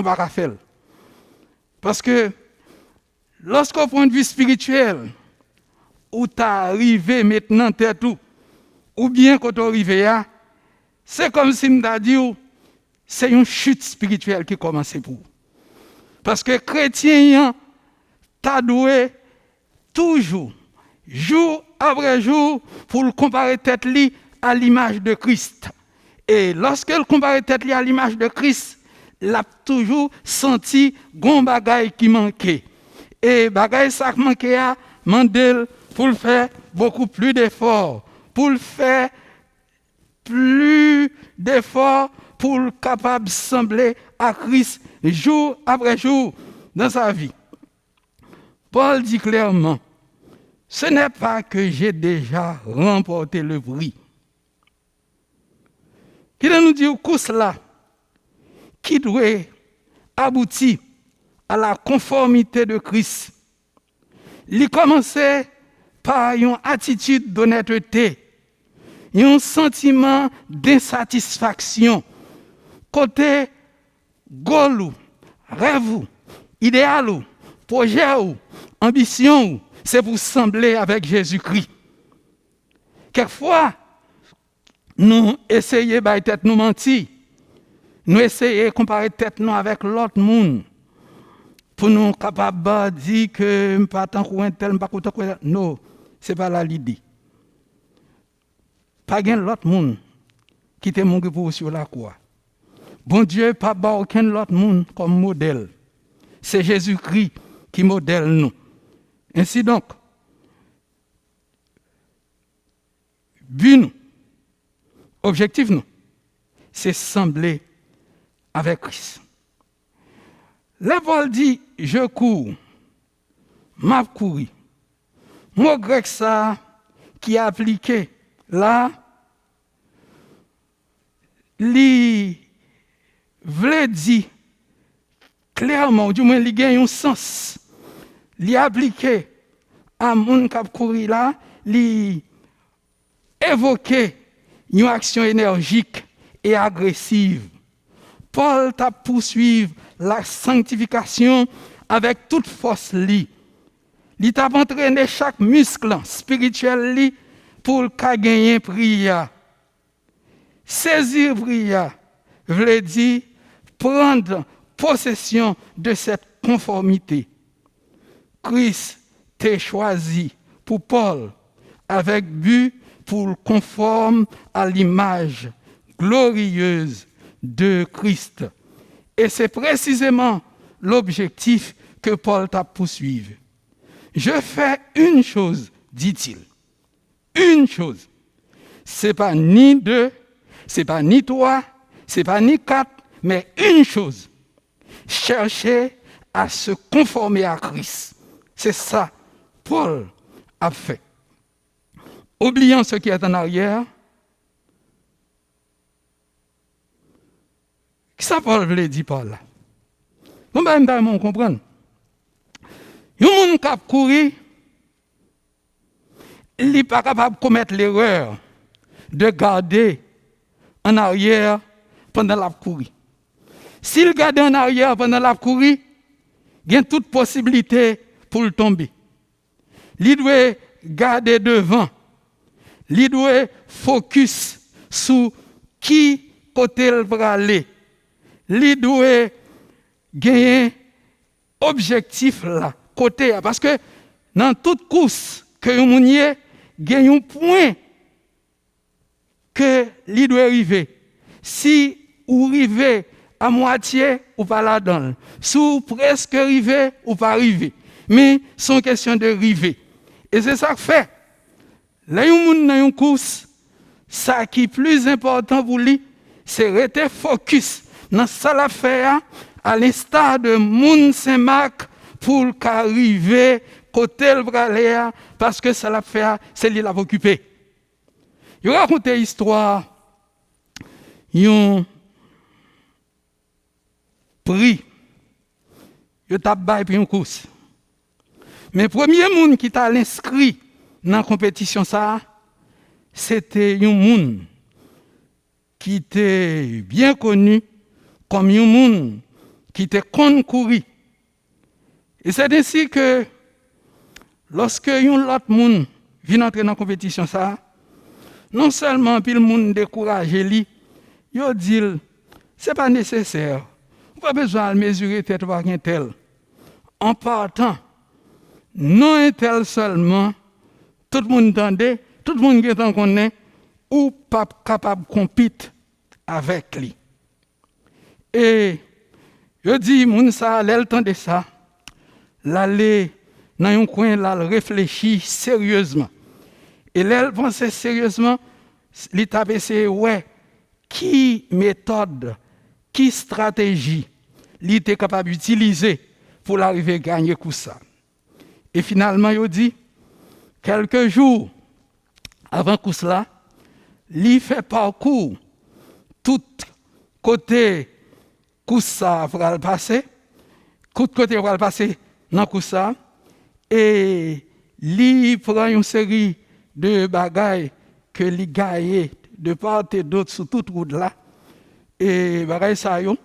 pas faire. Parce que lorsqu'au point de vue spirituel où tu arrivé maintenant tête tout ou bien quand tu arrivé à, c'est comme si m'ta dit c'est une chute spirituelle qui commence pour. Parce que chrétien t'a doué toujours jour après jour pour le comparer tête li à l'image de Christ. Et lorsqu'elle compare tête li à l'image de Christ, l'a toujours senti gon bagay qui manquait. Et bagay ça qui manquait a mandel pour le faire beaucoup plus d'efforts, pour le faire plus d'efforts pour le capable de sembler à Christ jour après jour dans sa vie. Paul dit clairement, ce n'est pas que j'ai déjà remporté le prix. Qui nous dit que cela qui doit aboutir à la conformité de Christ. Il commençait par une attitude d'honnêteté, un sentiment d'insatisfaction, côté goal, rêve, idéal, projet, ambition, c'est pour sembler avec Jésus-Christ. Quelquefois, nous essayons de tête nous mentir. Nous essayons de comparer tête nous avec l'autre monde. Pour nous capables de dire que je ne suis pas tant qu'on tel, pas tant qu'on. Non, ce n'est pas là l'idée. Pas de l'autre monde qui te montre pour vous sur la croix. Bon Dieu, pas aucun autre monde comme modèle. C'est Jésus-Christ qui modèle nous. Ainsi donc, but nous, objectif nous, c'est sembler avec Christ. Là, Paul dit, je cours, m'a couru. Mot grec ça qui est appliqué là, il veut dire clairement, du moins il gagne un sens. Il appliqué à mon qui a couru là, il évoqué une action énergique et agressive. Paul t'a poursuivi la sanctification avec toute force li. Il t'a entraîné chaque muscle spirituel li pour gagner prière. Saisir prière veut dire prendre possession de cette conformité. Christ t'a choisi pour Paul avec but pour conforme à l'image glorieuse de Christ. Et c'est précisément l'objectif que Paul t'a poursuivi. Je fais une chose, dit-il. Une chose. C'est pas ni deux, c'est pas ni trois, c'est pas ni quatre, mais une chose. Chercher à se conformer à Christ. C'est ça Paul a fait. Oubliant ce qui est en arrière, ça Paul voulait dire par là. Bon, on comprend. Il y a un monde qui a couru, il n'est pas capable de commettre l'erreur de garder en arrière pendant la course. S'il garde en arrière pendant la course, il y a toute possibilité pour le tomber. Il doit garder devant. Il doit focus sur qui côté il va aller. li doit gagner objectif là côté parce que dans toute course que yon mounier gagne un point que li doit arriver. Si ou arriver à moitié ou pas là-dedans, si ou presque arriver ou pas arriver, mais c'est une question de arriver. Et c'est ça que fait. Là yon moun dans une course, ça qui est plus important pour lui, c'est rester focus dans ça la faire à l'instar de moun Saint-Marc pour qu'arriver côté le braléa parce que ça la fait c'est lui l'a occupé. Il raconte histoire yon prix yo t'a bail pour une course. Mais premier monde qui t'a inscrit dans la compétition ça c'était un monde qui était bien connu comme un monde qui était concourir. Et c'est ainsi que lorsque un autre monde vient entrer dans la compétition ça, non seulement puis le monde découragé lui, il dit c'est pas nécessaire. Pas besoin de mesurer tête par un tel. En partant, non un tel seulement, tout le monde entendait, tout le monde qui connaît, ou pas capable de compétir avec lui. Et je dis, moun ça, le temps de ça, l'aller dans un coin là, réfléchir sérieusement. Et là, penser sérieusement, il t'a essayé, ouais, qui méthode, qui stratégie, il était capable d'utiliser pour l'arriver à gagner coup ça. Et finalement, il dit, quelques jours avant coup cela, il fait parcours tout côté coup ça pour le passer, tout côté pour le passer dans coup ça, et il prend une série de bagailles que il gagne de part et d'autre sur toute route là, et bagailles ça yo.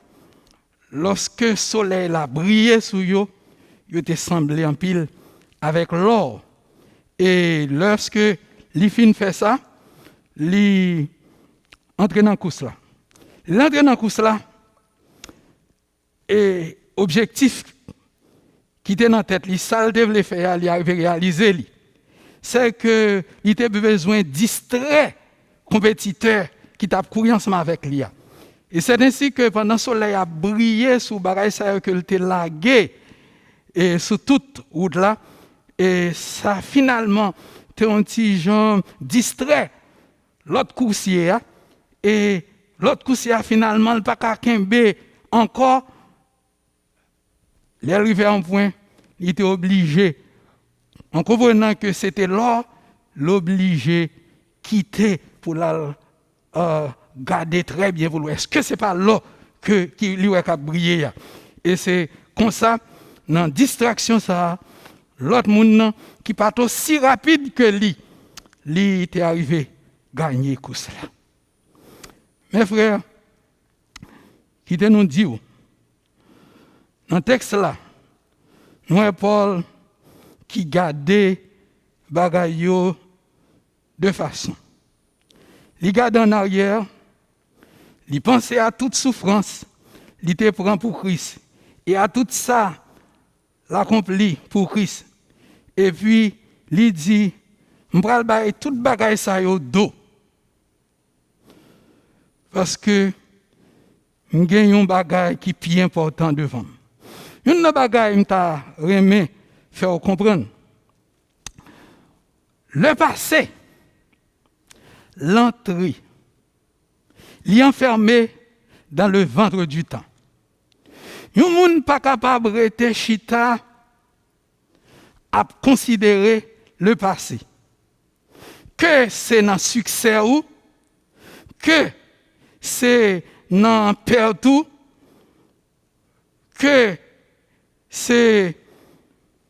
Lorsque le soleil a brillé sur eux, ils étaient semblés en pile avec l'or. Et lorsque les fin fait ça, ils entrent dans la course là. Ils entrent dans la course là, et objectif qui était dans la tête, il voulait faire, il avait réalisé, c'est qu'il était besoin de distraire compétiteur qui t'a couru ensemble avec lui. Et c'est ainsi que pendant le soleil a brillé sur bagaille ça que il était lagué et sur toute route là et ça finalement t'es un petit genre distrait l'autre coursier et l'autre coursier finalement le pas kembe encore il est arrivé à un point il était obligé en comprenant que c'était l'or l'obligé quitter pour la garder très bien pour est-ce que c'est pas là qui lui a brillé et c'est comme ça dans distraction ça l'autre monde qui pas aussi rapide que lui était arrivé gagner coup cela. Mes frères qui te nous dit dans le texte là nous Paul qui gardait bagaille de façon il garde en arrière. Il pensait à toute souffrance, il te prend pour Christ. Et à tout ça, l'accomplit pour Christ. Et puis, il dit, je vais bailler toute bagaille ça au dos. Parce que, je gagne un bagaille qui est plus important devant. Une bagaille que je remets faire comprendre. Le passé, l'entrée, l'y enfermé dans le ventre du temps. Yon moun pas capable de rester chita à considérer le passé. Que c'est dans succès ou que c'est dans perte ou que c'est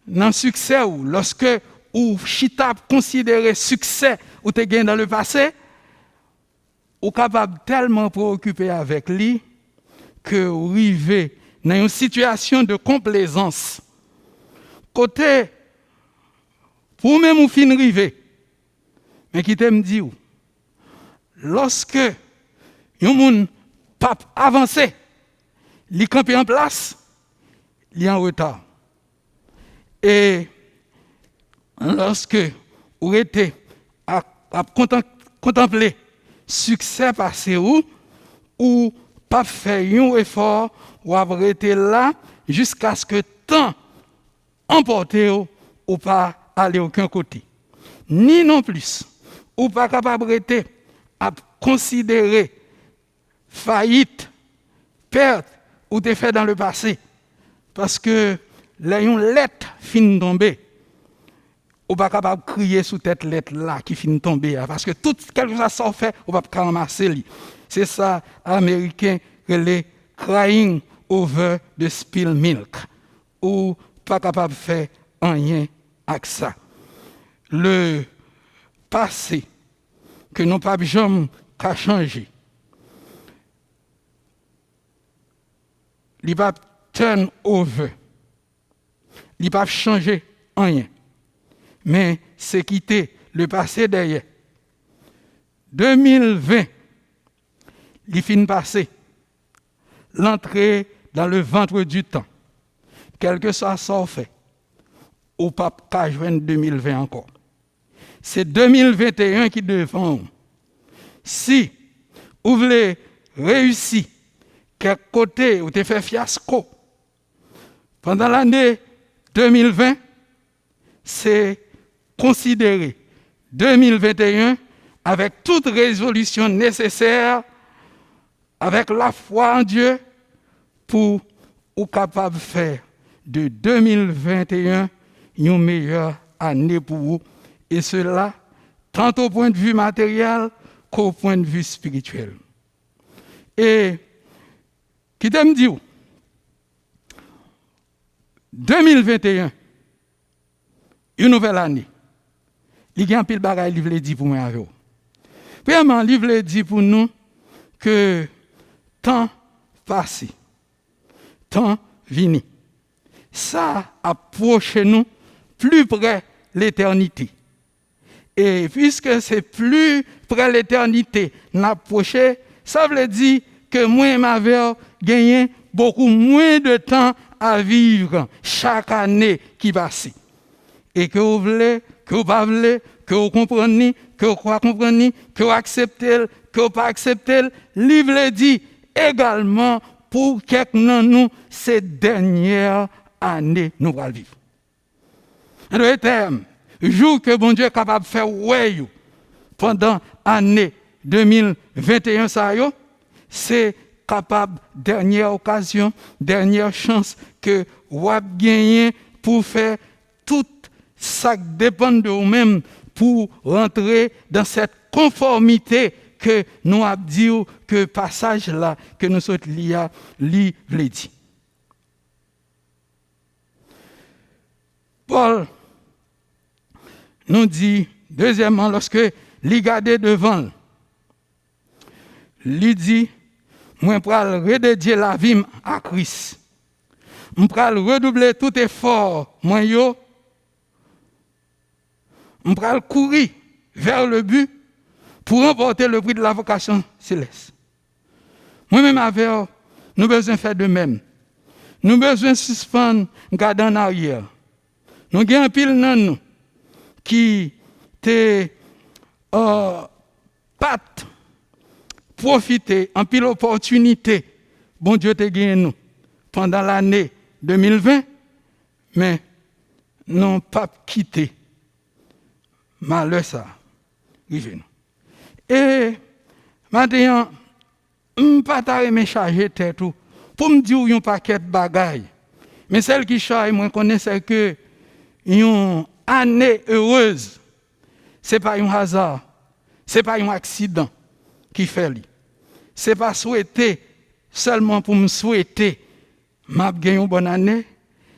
dans succès ou lorsque ou chita considérer succès ou te gagné dans le passé ou capable tellement préoccupé avec lui que vous arrivez dans une situation de complaisance. Côté, pour même vous fin arriver, mais qui t'aime dit, lorsque un monde pas avancé, il campé en place, il est en retard. Et lorsque vous êtes à contempler succès passé ou pas faire un effort, ou avoir été là jusqu'à ce que temps emporté ou pas aller aucun côté. Ni non plus, ou pas capable d'être à considérer faillite, perte ou te fait dans le passé. Parce que là, une lettre fin tomber, ou pas capable de crier sous cette lettre là qui fin tomber. Parce que tout quelque chose ça fait, ou pas ramasser. C'est ça, américain, que les crying over the spilled milk. Ou pas capable de faire rien avec ça. Le passé, que nous pas jamais qu'à changer. Il va turn over. Il va changer rien. Mais c'est quitter le passé derrière. 2020, il finit passé. L'entrée dans le ventre du temps. Quel que soit ça fait, au pape qu'à joindre 2020 encore. C'est 2021 qui devant. Si vous voulez réussir, quel côté vous avez fait fiasco, pendant l'année 2020, c'est considérer 2021 avec toute résolution nécessaire, avec la foi en Dieu, pour être capable de faire de 2021 une meilleure année pour vous. Et cela, tant au point de vue matériel qu'au point de vue spirituel. Et, qui t'aime dire, 2021, une nouvelle année, il y a un pile bagaille qui veut dire pour moi avec vous. Premièrement, il veut dire pour nous que temps passé, temps vini, ça approche nous plus près de l'éternité. Et puisque c'est plus près de l'éternité, n'approcher, ça veut dire que moi et ma vie gagnons beaucoup moins de temps à vivre chaque année qui passe. Et que vous voulez, que vous ne pas voulez, que vous comprenez, que vous croyez comprendre, que vous acceptez, que vous pas acceptez, livre dit également pour quelqu'un de nous ces dernières années nous allons vivre. Le terme, jour que bon Dieu est capable de faire ouais pendant l'année 2021 ça c'est capable dernière occasion, dernière chance que vous avez gagné pour faire tout ça qui dépend de vous-même pour rentrer dans cette conformité que nous avons dit que passage là que nous sommes liés dit. Paul nous dit, deuxièmement, lorsque il regarde devant, il dit, moi, je vais redédier la vie à Christ. Je vais redoubler tout effort, moi, je vais courir vers le but pour remporter le prix de la vocation céleste. Moi-même, avec nous, avons besoin de faire de même. Nous avons besoin de suspendre, garder en arrière. Nous avons un pile dans nous qui te pas profiter en pile opportunité. Bon Dieu te gagné nous pendant l'année 2020, mais non pas quitté. Malheur ça. Et maintenant, je ne pas me charger tête pour me dire un paquet de bagailles. Mais celle qui charge, moi, connais, c'est que une année heureuse, ce n'est pas un hasard, ce n'est pas un accident qui fait. Ce n'est pas souhaiter seulement pour me souhaiter, m'a gagné une bonne année.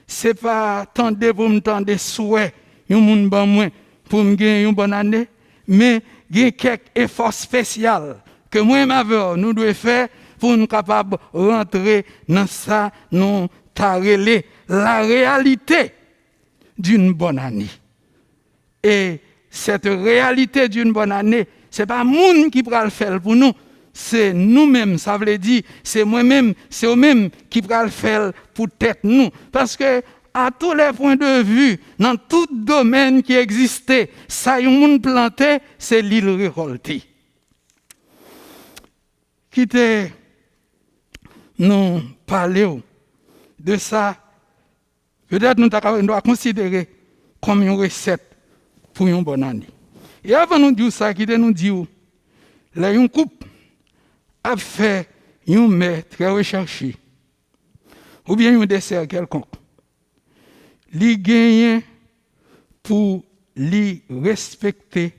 Ce n'est pas tendre pour me tendre souhait, un monde bon moins pour me gagner une bonne année, mais il y a quelques efforts spéciaux que moi et ma vie, nous devons faire pour nous capables de rentrer dans ça, nous tarreler la réalité d'une bonne année. Et cette réalité d'une bonne année, ce n'est pas le monde qui va le faire pour nous, c'est nous-mêmes, ça veut dire c'est moi-même, c'est eux-mêmes qui vont le faire pour tête nous. Parce que à tous les points de vue, dans tout domaine qui existait, ça y est, monde planté, c'est l'île récoltée. Quittez nous parler de ça, peut-être nous devons considérer comme une recette pour une bonne année. Et avant de nous dire ça, quittez nous dire, là, une coupe a fait un mets très recherché, ou bien un dessert quelconque. Li gagne pour li respecter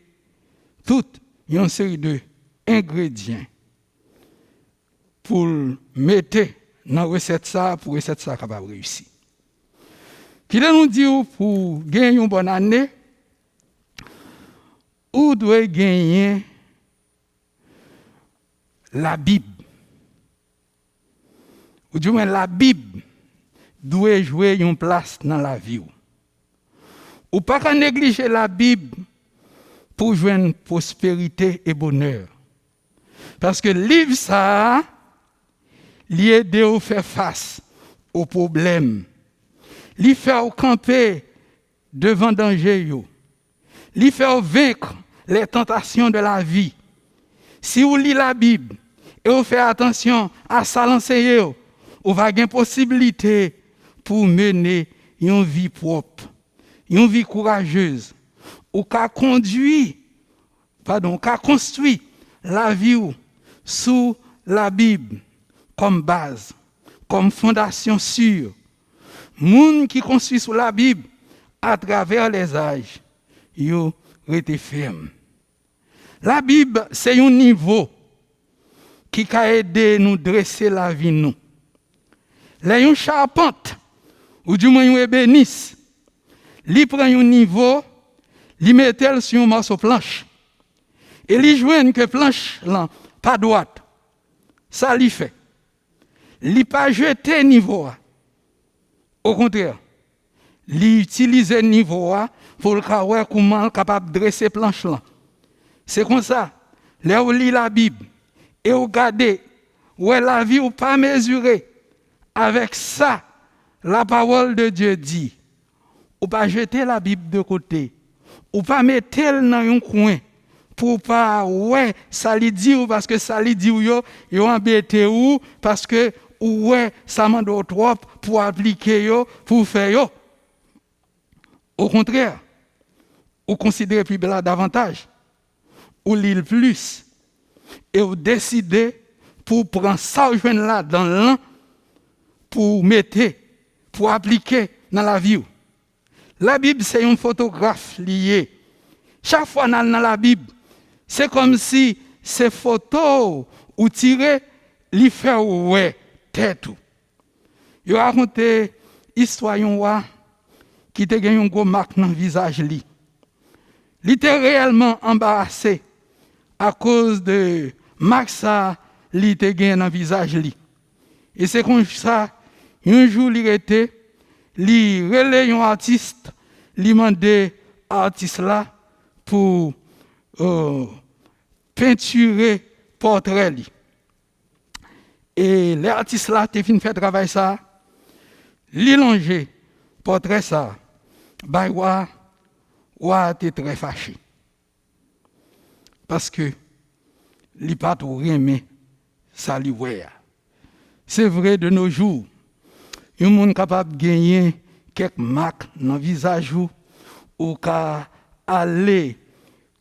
toute une série d'ingrédients pour mettre dans recette ça pour recette ça capable réussir. Qui nous dit pour gagner une bonne année, ou doit gagner la Bible. Ou du moins la Bible doit jouer une place dans la vie. Ou pas qu'à négliger la Bible pour joindre prospérité et bonheur. Parce que le livre ça, l'aide à faire face aux problèmes. Lui faire camper devant danger. Lui faire vaincre les tentations de la vie. Si vous lisez la Bible et vous faites attention à ça l'enseigner, vous avez une possibilité pour mener une vie propre, une vie courageuse, ou qu'à construire la vie sous la Bible comme base, comme fondation sûre. Moun qui construit sous la Bible à travers les âges, yo rete ferme. La Bible, c'est un niveau qui a aidé nous dresser la vie nous. Là, une charpente, ou du moins une ébéniste, li prend un niveau, li mette sur un morceau planche. Et li joigne que planche là, pas droite. Ça li fait. Li pas jeter niveau. Au contraire, li utilise niveau pour le voir comment capable de dresser planche là. C'est comme ça. Là où lit la Bible et vous regardez où est la vie ou pas mesurée avec ça, la parole de Dieu dit. Ou pas jeter la Bible de côté, ou pas mettre elle dans un coin pour pas ouais ça lui dit ou parce que ça lui dit yo embêté ou parce que ouais ça mande trop pour appliquer yo pour faire yo. Au contraire, ou considérez plus belle davantage, ou lire plus et ou décider pour prendre ça joindre là dans l'an pour mettre pour appliquer dans la vie. La Bible c'est un photographe lié. Chaque fois dans la Bible, c'est comme si ces photos ou tirées li fait ouais tête. Yo raconté histoire yon roi qui te gagné un gros marque dans le visage li. Il était réellement embarrassé à cause de marque ça li te gagné dans le visage li. Et c'est comme ça un jour il était li relé un artiste, li mandé artiste là pour peinturer portrait li. Et l'artiste là te fin fait travail ça, li longé portrait ça. Bah wa t'es très fâché. Parce que li pas trop aimé ça li ouais. C'est vrai de nos jours. Un monde capable de gagner quelques marques dans le visage ou qu'à aller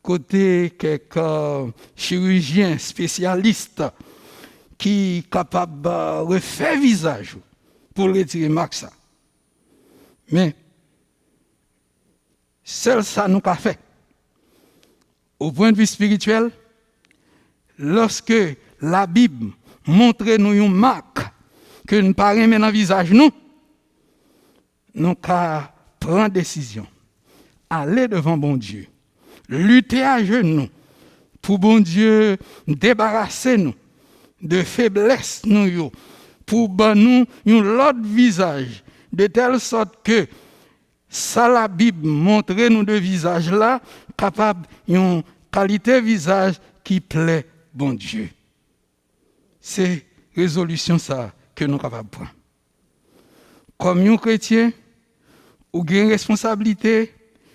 côté quelques chirurgiens spécialistes qui sont capables de refaire le visage pour retirer marque ça. Mais seul ça nous a fait. Au point de vue spirituel, lorsque la Bible montre nous une marque que nous ne pas dans le visage nous avons prendre décision, aller devant bon Dieu, lutter à genoux pour bon Dieu débarrasser nous de faiblesse nous pour nous un autre visage de telle sorte que ça la Bible montre nous de visage là capable une qualité visage qui plaît bon Dieu. c'est résolution ça que nous sommes capables de prendre. Comme un chrétien, ou avez une responsabilité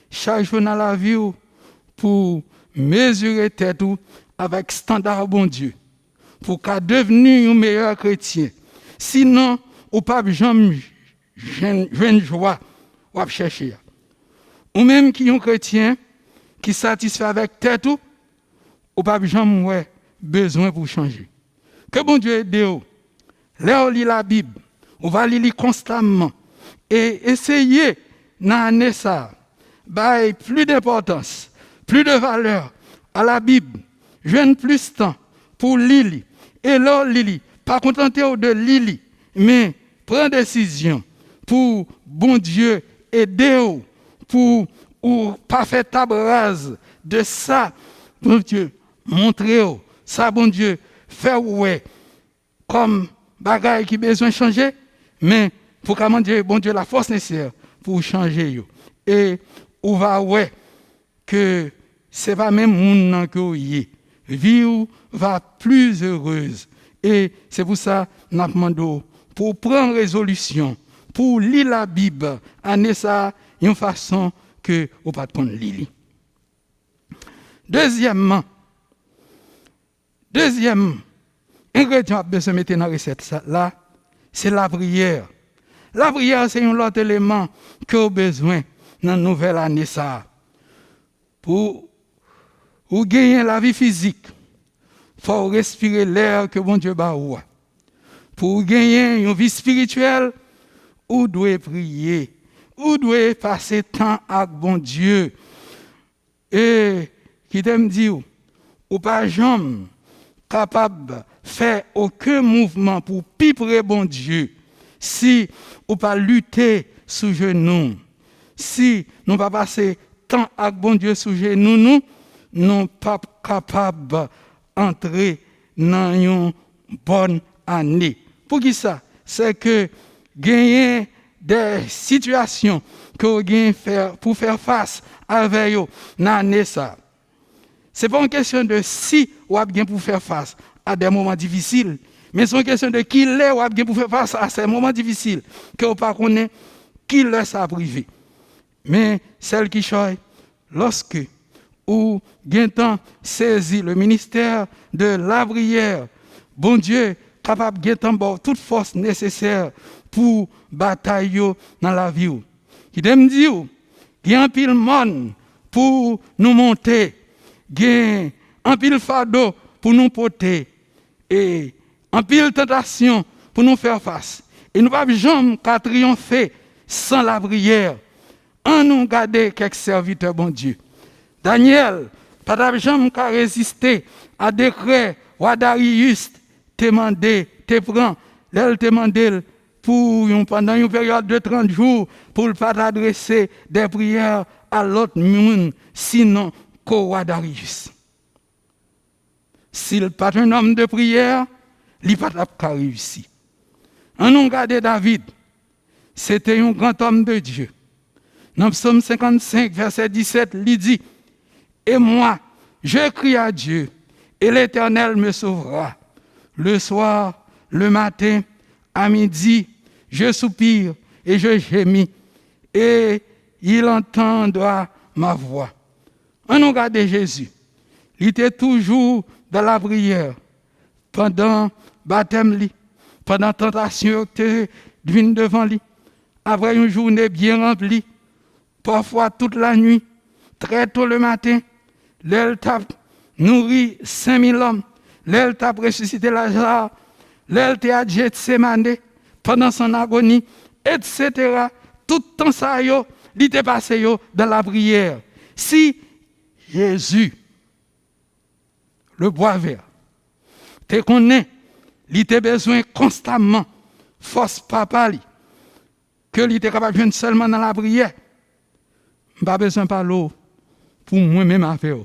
chaque jour dans la vie pour mesurer tête avec standard bon Dieu, pour qu'à devenir un meilleur chrétien. Sinon, ou pas jamais jeune joie ou chercher. Ou même qui est un chrétien qui satisfait avec tête ou pas jamais besoin pour changer. Que bon Dieu aide vous. Là, on lit la Bible, on va lire constamment et essayer d'amener ça, plus d'importance, plus de valeur à la Bible, joindre plus de temps pour lire. Et là, lire, pas contenter de lire, mais prendre décision pour bon Dieu aider vous, pour ou pas faire table rase de ça, bon Dieu, montrer vous, ça, bon Dieu, faire ouais, comme bagaille qui besoin de changer, mais pour comment Dieu, bon Dieu, la force nécessaire pour changer yo. Et on va ouais que c'est pas même monde que vous y vie va plus heureuse. Et c'est pour ça nous demandons pour prendre résolution, pour lire la Bible, en ça une façon que vous pas prendre lire. Deuxième ingrédient que besoin mettre dans la recette là, c'est la prière. La prière, c'est un autre élément que vous avez besoin dans la nouvelle année. Ça. Pour gagner la vie physique, il faut respirer l'air que bon Dieu ba ou. Pour gagner une vie spirituelle, vous devez prier. Vous devez passer temps avec bon Dieu. Et qui t'aime dire, ou pas jamais capable de faire aucun mouvement pour piper bon Dieu. Si ou pas lutter sous genoux, si nous pas passer temps avec bon Dieu sous genoux, nous non pas capables d'entrer dans une bonne année. Pour qui ça? C'est que gagner des situations que vous gagnez pour faire face avec eux dans l'année ça. C'est pas une question de si vous avez bien pour faire face à des moments difficiles. Mais c'est une question de qui l'est ou bien pour faire face à ces moments difficiles que vous ne connaissez pas qui l'est ça privé. Mais celle qui choisit, lorsque ou Guintan saisit le ministère de la prière, bon Dieu capable de toute force nécessaire pour batailler dans la vie. Il me dit, il y a un pile monde pour nous monter, il y a un pile fardeau pour nous porter et en pile tentation pour nous faire face. Et nous ne pouvons jamais triompher sans la prière. En nous garder quelques serviteurs, bon Dieu. Daniel, pas jamais résister à décret ou à Darius te mandé, te prend, l'elle te mandé pour pendant une période de 30 jours pour ne pas adresser des prières à l'autre monde, sinon qu'au roi Darius. S'il n'est pas un homme de prière, il n'a pas réussi. En nous regardant David, c'était un grand homme de Dieu. Dans Psaume 55, verset 17, il dit, « Et moi, je crie à Dieu, et l'Éternel me sauvera. Le soir, le matin, à midi, je soupire et je gémis, et il entendra ma voix. » En nous regardant Jésus, il était toujours dans la prière, pendant baptême, pendant tentation que vient devant lui, après une journée bien remplie, parfois toute la nuit, très tôt le matin, l'elle tape nourri 5000 hommes, l'elle tape ressuscité Lazare, l'elle t'a à Gethsemane pendant son agonie, etc. Tout le temps ça, il était passé dans la prière. Si Jésus, le bois vert, te connaît, il était besoin constamment, force papa, que il était capable de venir seulement dans la prière. Pas besoin de parler pour moi-même avec eux,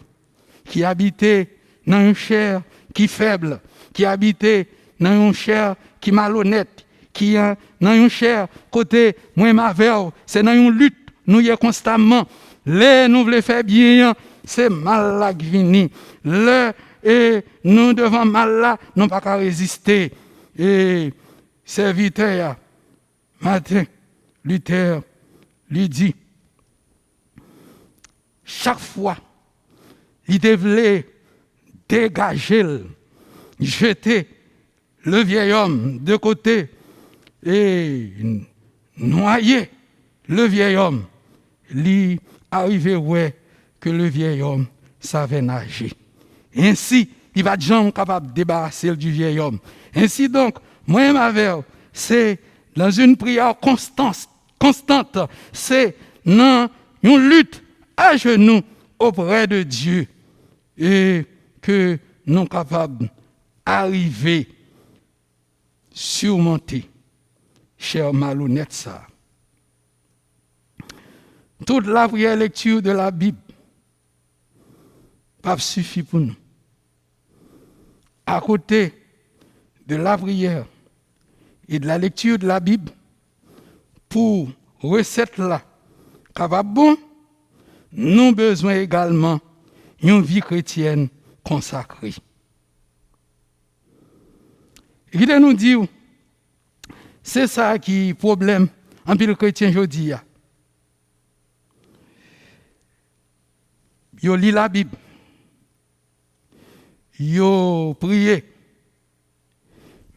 qui habitait dans une chair qui est faible, qui habitait dans une chair qui est malhonnête, qui est dans une chair côté moi-même avec eux. C'est dans une lutte, nous y est constamment. Les nous voulons faire bien, c'est mal la qui vient. Le et nous devant mal là, nous pas qu'à résister. Et serviteur, matin, Luther lui dit, chaque fois, il devait dégager, jeter le vieil homme de côté et noyer le vieil homme. Il arrivait ouais que le vieil homme savait nager. Ainsi, il va jamais capable de débarrasser du vieil homme. Ainsi donc, moi ma verre, c'est dans une prière constante, c'est dans une lutte à genoux auprès de Dieu et que nous sommes capables d'arriver, surmonter, cher malhonnête ça. Toute la prière lecture de la Bible pas suffit pour nous. À côté de la prière et de la lecture de la Bible, pour recette là, capable bon, nous avons besoin également d'une vie chrétienne consacrée. Et il nous dit, c'est ça qui est le problème en pile chrétien aujourd'hui. Yo lit la Bible, yo prié,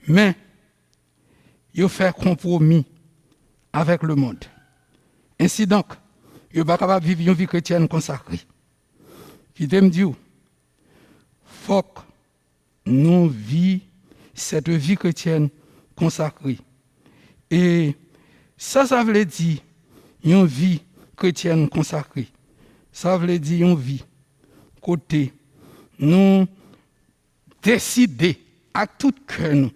mais yo fait compromis avec le monde. Ainsi donc, yo pas capable vivre une vie chrétienne consacrée. Qui me dit, faut que nous vivions cette vie chrétienne consacrée. Et ça veut dire une vie chrétienne consacrée. Ça veut dire une vie côté nous décider à tout cœur nous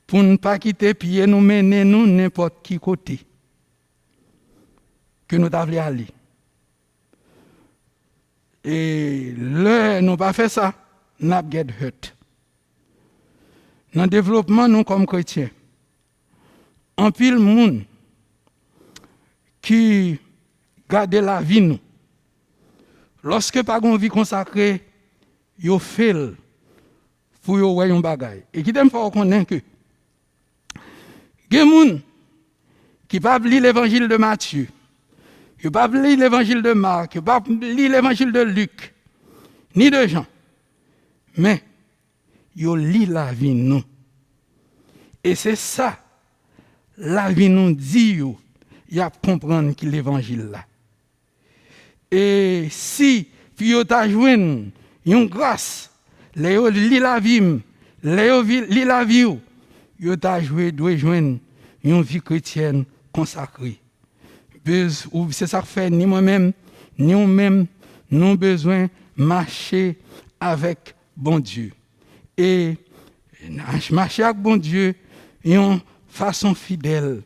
pour ne pas quitter pied nous mener nous n'importe qui côté que nous devons aller. Et là, nous pas fait ça, nous avons get hurt. Dans le développement, nous comme chrétiens, en pile monde qui garde la vie nous. Lorsque pas une vie consacrée, yo fait pour yo voyer un bagage. Et qui t'aime faire connaître que des gens qui pas lire l'évangile de Matthieu, qui pas lire l'évangile de Marc, qui pas lire l'évangile de Luc, ni de Jean, mais yo lit la vie nous. Et c'est ça la vie nous dit yo, y a comprendre qui l'évangile là. Et si puis yo ta joine une grâce, les lit la vie, les lit la vie, yo ta doit joindre une vie chrétienne consacrée. C'est ça que fait ni moi-même, ni nous-mêmes, nous avons besoin de marcher avec bon Dieu. Et marcher avec bon Dieu d'une façon fidèle.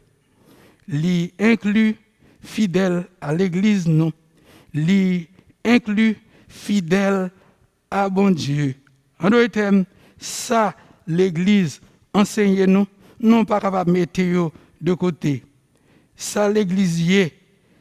Li inclut fidèle à l'église, nous. Li inclut fidèle à bon Dieu. En d'autres termes, ça, l'église enseigne nous, non pas capable de mettre de côté. Ça, l'église,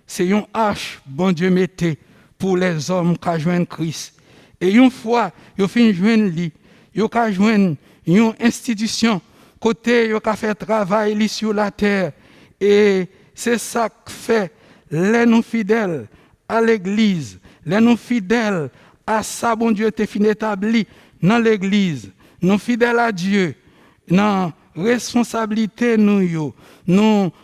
c'est une hache, bon Dieu, mettez pour les hommes qui joignent Christ. Et une fois, ils finissent de joindre lui, ils joignent une institution, côté, ils fait travail sur la terre. Et c'est ça que fait les non fidèles à l'église, les non fidèles à ça, bon Dieu, t'es fin établi dans l'église, nous fidèles à Dieu, dans responsabilité nous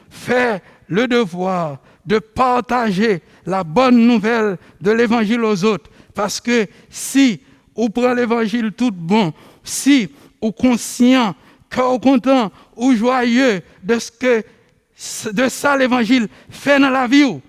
faire le devoir de partager la bonne nouvelle de l'évangile aux autres. Parce que si on prend l'évangile tout bon, si on conscient, cœur content ou joyeux de ce que de ça l'évangile fait dans la vie,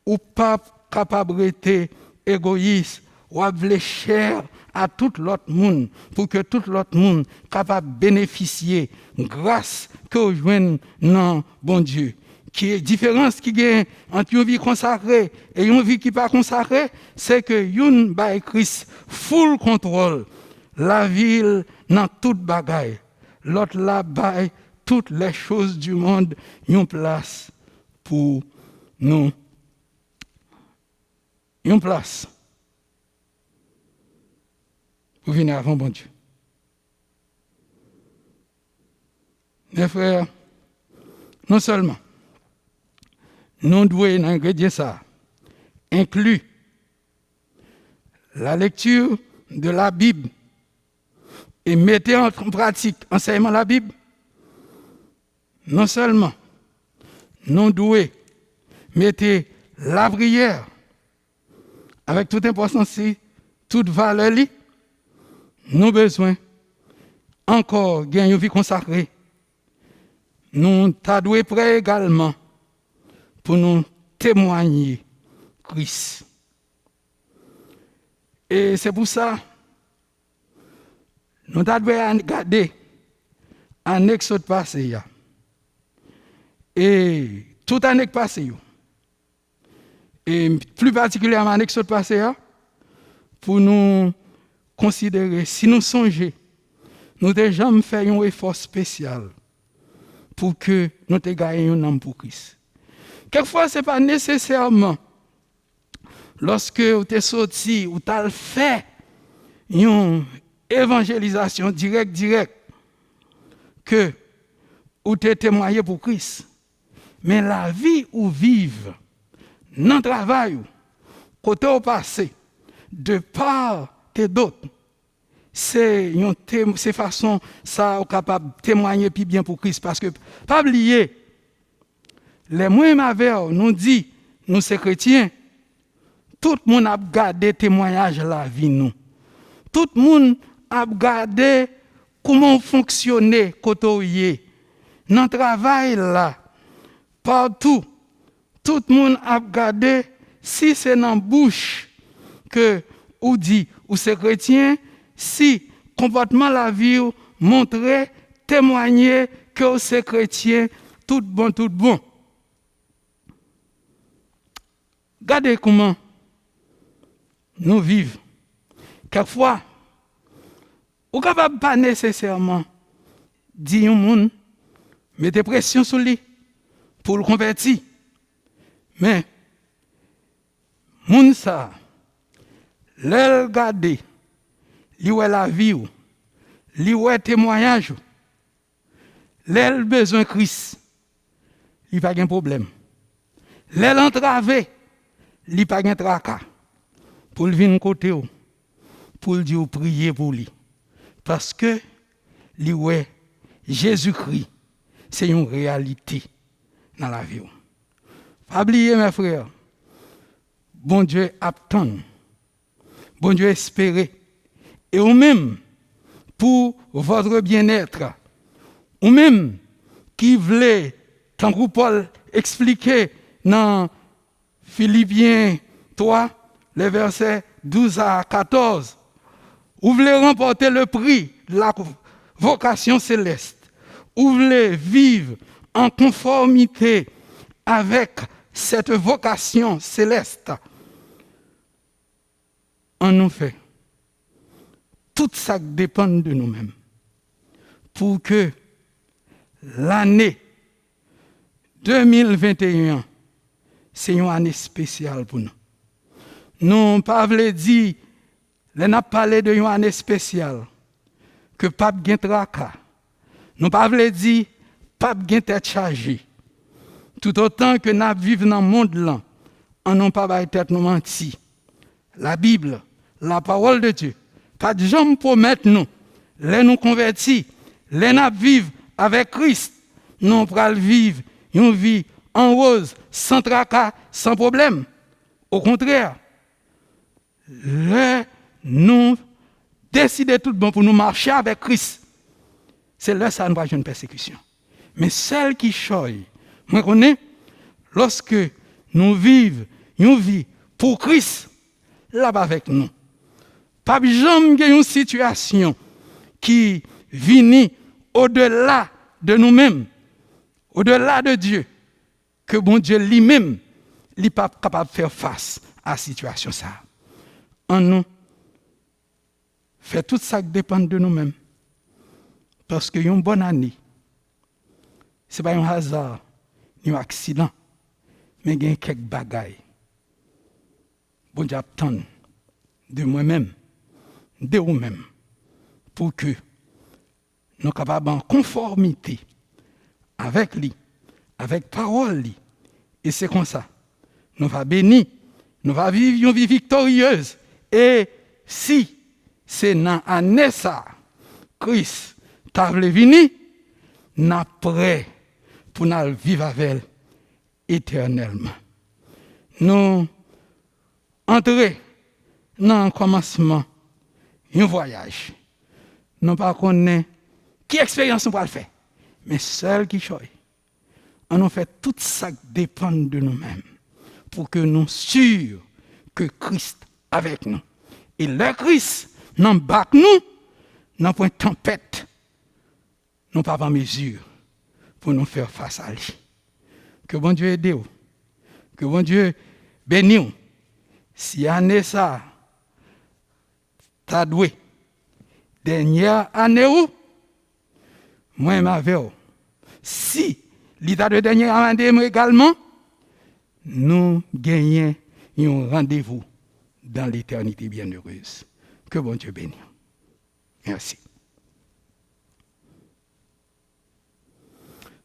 ou pas capable d'être égoïste, ou avoir cher à tout l'autre monde pour que tout l'autre monde capable de bénéficier grâce que vous joignez dans bon Dieu. Qui est différence qui gagne entre une vie consacrée et une vie qui pas consacrée, c'est que une by Christ full contrôle la ville dans toute bagaille, l'autre là by toutes les choses du monde une place pour nous, une place Vous venez avant bon Dieu. Mes frères, non seulement nous devons ingrédients ça inclut la lecture de la Bible et mettez en pratique enseignement de la Bible, non seulement nous devons mettre la prière avec toute importance, toute valeur, nous avons besoin encore de gagner une vie consacrée. Nous sommes prêts également pour nous témoigner Christ. Et c'est pour ça nous devons regarder un exode passé. Et toute année passée, et plus particulièrement un exode passé, pour nous considérer, si nous songeons, nous devons jamais faire un effort spécial pour que nous gagnions un âme pour Christ. Quelquefois, ce n'est pas nécessairement lorsque vous êtes sorti ou tu as fait une évangélisation directe que vous êtes témoigné pour Christ. Mais la vie où vivent, dans le travail, côté au passé, de part et d'autre, c'est une façon ça capable de témoigner plus bien pour Christ. Parce que, pas oublier, les moyens avec nous dit, nous sommes chrétiens, tout le monde a gardé témoignage de la vie nous. Tout le monde a gardé comment fonctionner côté dans le travail là, partout. Tout le monde a gardé si c'est dans la bouche que ou dit ou c'est chrétien, si comportement la vie montrer, témoigner que c'est chrétien, tout bon. Regardez comment nous vivons. Quelquefois, on ne capable pas nécessairement dire au monde, mettez pression sur lui pour le convertir. Mais, moun ça, l'el regarder, li wè la vie ou, li wè témoignage, l'el besoin Christ, li pas de problème. L'el entravé, li pas de tracas. Pour le venir côté ou, pour le dire prier pour lui. Parce que, li wè, Jésus-Christ, c'est une réalité dans la vie. Pas oublier, mes frères, bon Dieu attend, bon Dieu espérer, et ou même pour votre bien-être, ou même qui voulait, tant que Paul expliquait dans Philippiens 3, les versets 12 à 14, ou voulez remporter le prix de la vocation céleste, ou voulez vivre en conformité avec cette vocation céleste, en nous fait tout ça dépend de nous-mêmes pour que l'année 2021 c'est une année spéciale pour nous. Nous pas voulu dire, nous n'a parlé de une année spéciale que pas de tracas. Nous pas voulu dire pas de tête chargée. Tout autant que nous vivons dans le monde là, on n'a pas de tête nous mentir. La Bible, la parole de Dieu, pas de gens promettent nous, les nous convertis, les nous vivre avec Christ, nous pourrons vivre une vie en rose, sans tracas, sans problème. Au contraire, nous décidons tout bon pour nous marcher avec Christ. C'est là que ça nous va une persécution. Mais celle qui choisit, moi connais, lorsque nous vivons une vie pour Christ, là-bas avec nous. Pas jamais une situation qui vient au-delà de nous-mêmes, au-delà de Dieu, que bon Dieu lui-même n'est pas capable de faire face à la situation. Ça. En nous, fait tout ça qui dépend de nous-mêmes. Parce que une bonne année, ce n'est pas un hasard, ni un accident, mais il y a quelques bagailles. Bon Dieu attend de moi-même, de vous-même, pour que nous soyons capables en conformité avec lui, avec parole lui. Et c'est comme ça. Nous allons bénir, nous allons vivre une vie victorieuse. Et si c'est dans l'année ça, Christ t'a voulu venir, nous sommes prêts pour nous vivre avec elle éternellement. Nous entrons dans le commencement d'un voyage. Nous ne connaissons pas quelle expérience nous allons faire, mais seul qui choisit. On nous fait tout ça qui dépend de nous-mêmes pour que nous sûrs que Christ est avec nous. Et le Christ n'embarque nous dans une tempête. Nous ne sommes pas en mesure pour nous faire face à lui. Que bon Dieu aide vous. Que bon Dieu bénisse vous. Si année ça, t'as doué, dernière année où, moi, m'avais vous. Si l'état de dernière année également, nous gagnons un rendez-vous dans l'éternité bienheureuse. Que bon Dieu bénisse. Merci.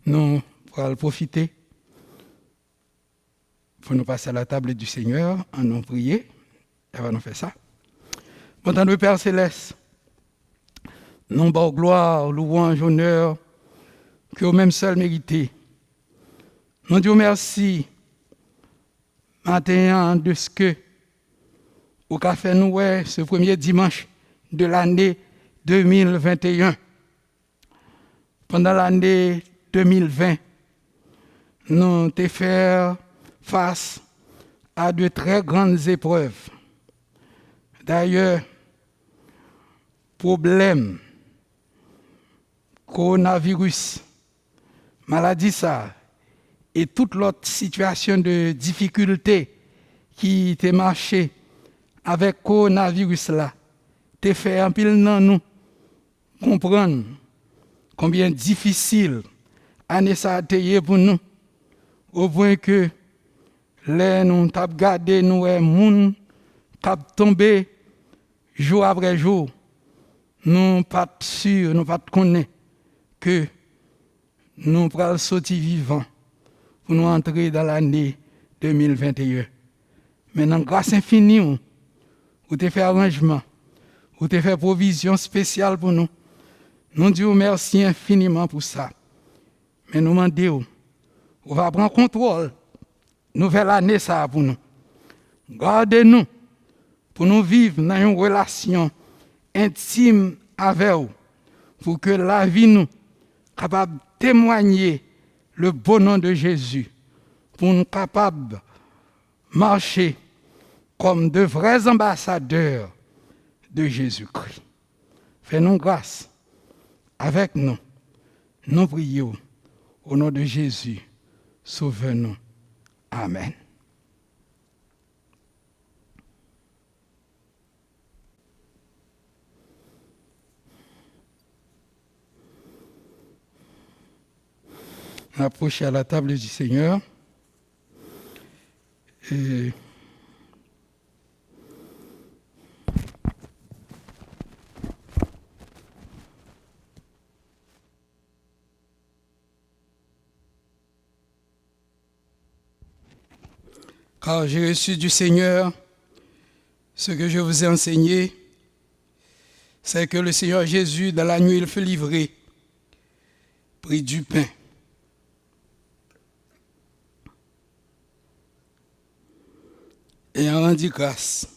Nous pourrons profiter pour nous passer à la table du Seigneur en nous prier. Avant de faire ça. Bon temps de Père Céleste, nous bas gloire, louange, honneur, que vous-même seul méritez. Nous disons merci maintenant de ce que vous avez fait nous ce premier dimanche de l'année 2021. Pendant l'année 2020, nous avons fait face à de très grandes épreuves. D'ailleurs, problème, coronavirus, maladie ça, et toute l'autre situation de difficulté qui était marché avec coronavirus là, te fait un pile dans nous comprendre combien difficile année ça a été pour nous, au point que les nous t'a gardé nous et moun t'a tombé jour après jour, nous pas sûr, nous pas connaître que nous pourrons sortir vivants pour nous entrer dans l'année 2021. Maintenant, grâce infinie, vous avez fait arrangement, vous avez fait provision spéciale pour nous. Nous disons merci infiniment pour ça. Mais nous demandons, on va prendre contrôle, nouvelle année ça pour nous. Gardez-nous pour nous vivre dans une relation intime avec vous, pour que la vie nous capable de témoigner le beau nom de Jésus, pour nous capables de marcher comme de vrais ambassadeurs de Jésus-Christ. Fais-nous grâce avec nous. Nous prions au nom de Jésus. Sauve-nous. Amen. Approchez à la table du Seigneur. Et car j'ai reçu du Seigneur ce que je vous ai enseigné, c'est que le Seigneur Jésus, dans la nuit, il fut livré, prit du pain. Et en rendit grâce,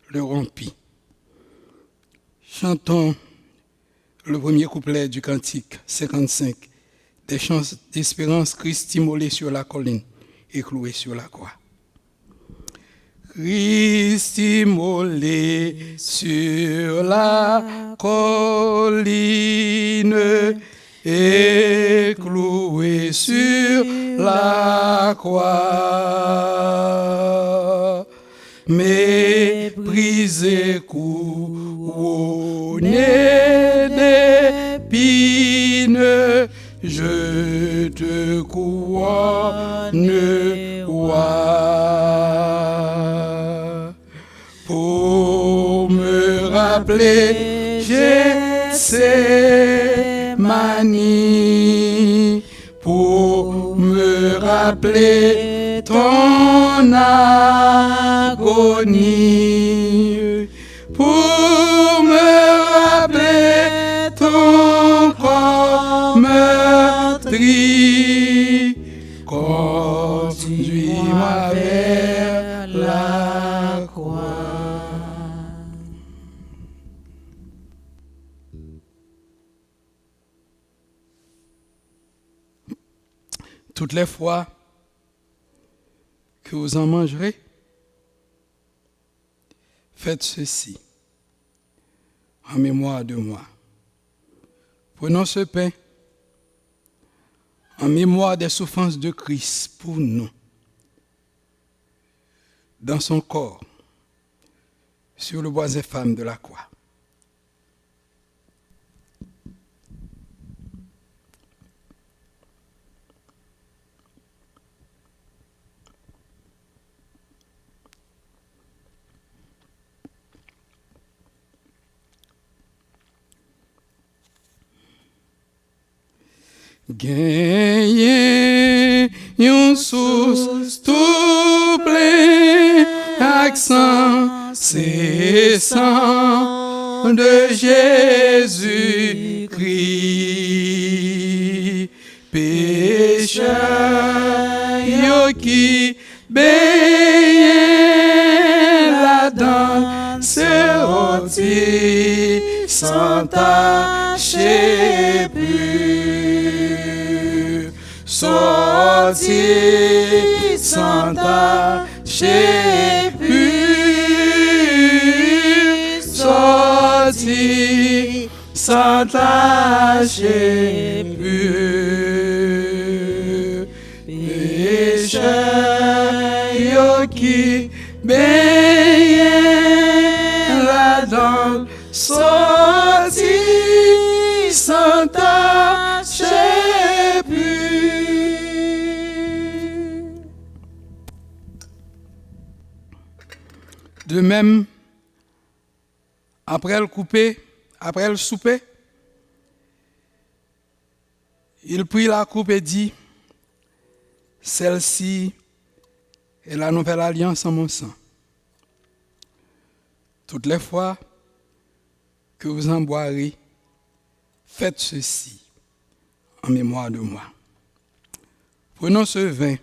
le rompit. Chantons le premier couplet du cantique 55, des chants d'espérance, Christ immolé sur la colline et cloué sur la croix. Christ immolé sur la colline et cloué sur la croix, méprisé, couronné d'épines, je te couronne, roi, pour me rappeler Jésus. Gethsémani pour me rappeler ton agonie, pour me rappeler ton corps meurtri. Conduis-moi vers la croix. Toutes les fois que vous en mangerez, faites ceci en mémoire de moi. Prenons ce pain en mémoire des souffrances de Christ pour nous, dans son corps, sur le bois infâme de la croix. Gagné une source tout plein, accent, c'est sang de Jésus-Christ. Pécheur, yo qui baigne la danse, c'est ôté sans tache pure. Sorti sans tache pure, sorti sans tache pure. Pécheur, yo qui baigne la danse, sorti sans tache pure. De même, après le souper, il prit la coupe et dit, celle-ci est la nouvelle alliance en mon sang. Toutes les fois que vous en boirez, faites ceci en mémoire de moi. Prenons ce vin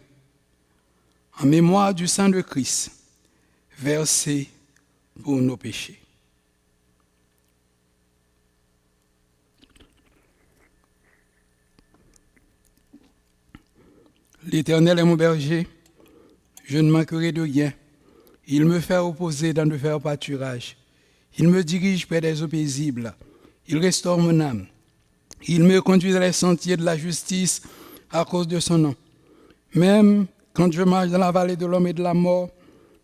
en mémoire du sang de Christ, versé pour nos péchés. L'Éternel est mon berger, je ne manquerai de rien. Il me fait reposer dans de verts pâturages. Il me dirige près des eaux paisibles. Il restaure mon âme. Il me conduit dans les sentiers de la justice à cause de son nom. Même quand je marche dans la vallée de l'homme et de la mort,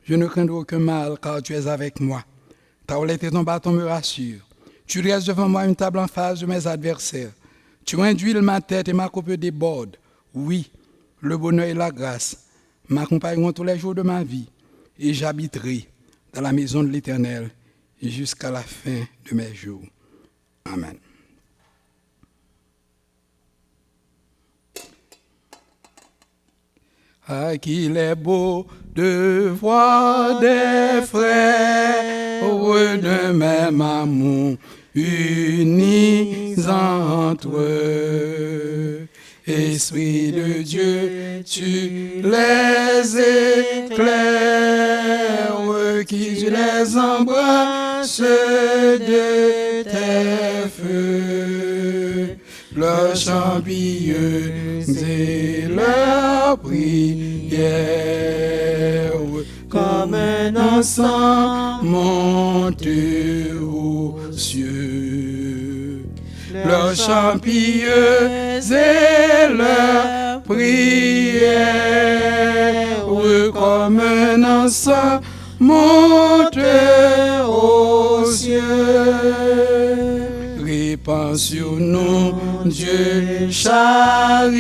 je ne craindrai aucun mal, car tu es avec moi. Ta houlette et ton bâton me rassurent. Tu dresses devant moi une table en face de mes adversaires. Tu induis ma tête et ma coupe déborde. Oui, le bonheur et la grâce m'accompagneront tous les jours de ma vie, et j'habiterai dans la maison de l'Éternel jusqu'à la fin de mes jours. Amen. Ah, qu'il est beau de voir des frères de même amour unis entre eux. Esprit de Dieu, tu les éclaires, qui tu les embrasses de tes feux. Leurs chants pieux et leurs prières, comme un encens monte aux cieux. Leurs chants pieux et leurs prières, comme un encens monte aux cieux. Répands sur nous, Dieu charitable,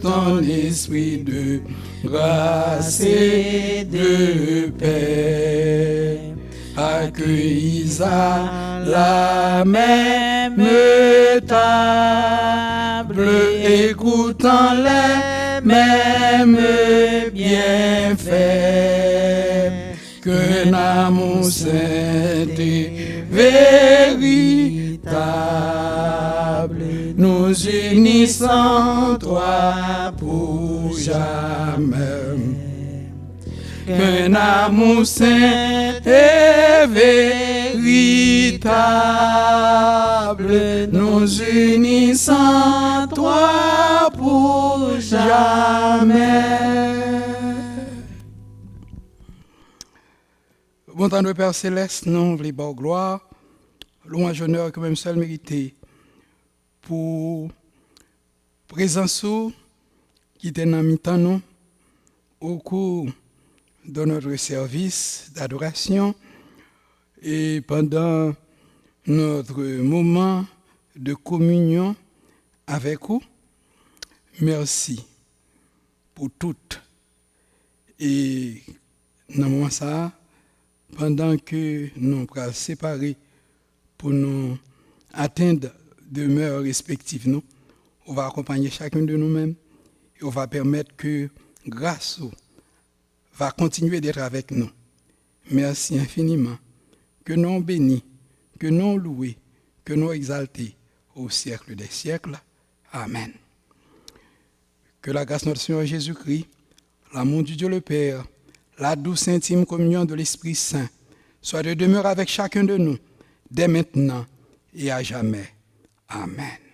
ton esprit de grâce et de paix. À accueillis à la même table, écoutant les mêmes bienfaits, qu'un amour saint et véritable nous unissant toi pour jamais. Qu'un amour saint et véritable nous unissant toi pour jamais. Bon temps de Père Céleste, nous voulons gloire, louange, honneur que même seul mérité pour présence qui était dans mi-temps nous au cours de notre service d'adoration et pendant notre moment de communion avec vous. Merci pour tout. Et dans le moment ça, pendant que nous sommes séparés pour nous atteindre demeures respectives, nous, on va accompagner chacun de nous-mêmes et on va permettre que grâce va continuer d'être avec nous. Merci infiniment. Que nous bénis, que nous louons, que nous exaltés au siècle des siècles. Amen. Que la grâce de notre Seigneur Jésus-Christ, l'amour du Dieu le Père, la douce intime communion de l'Esprit Saint soit de demeure avec chacun de nous, dès maintenant et à jamais. Amen.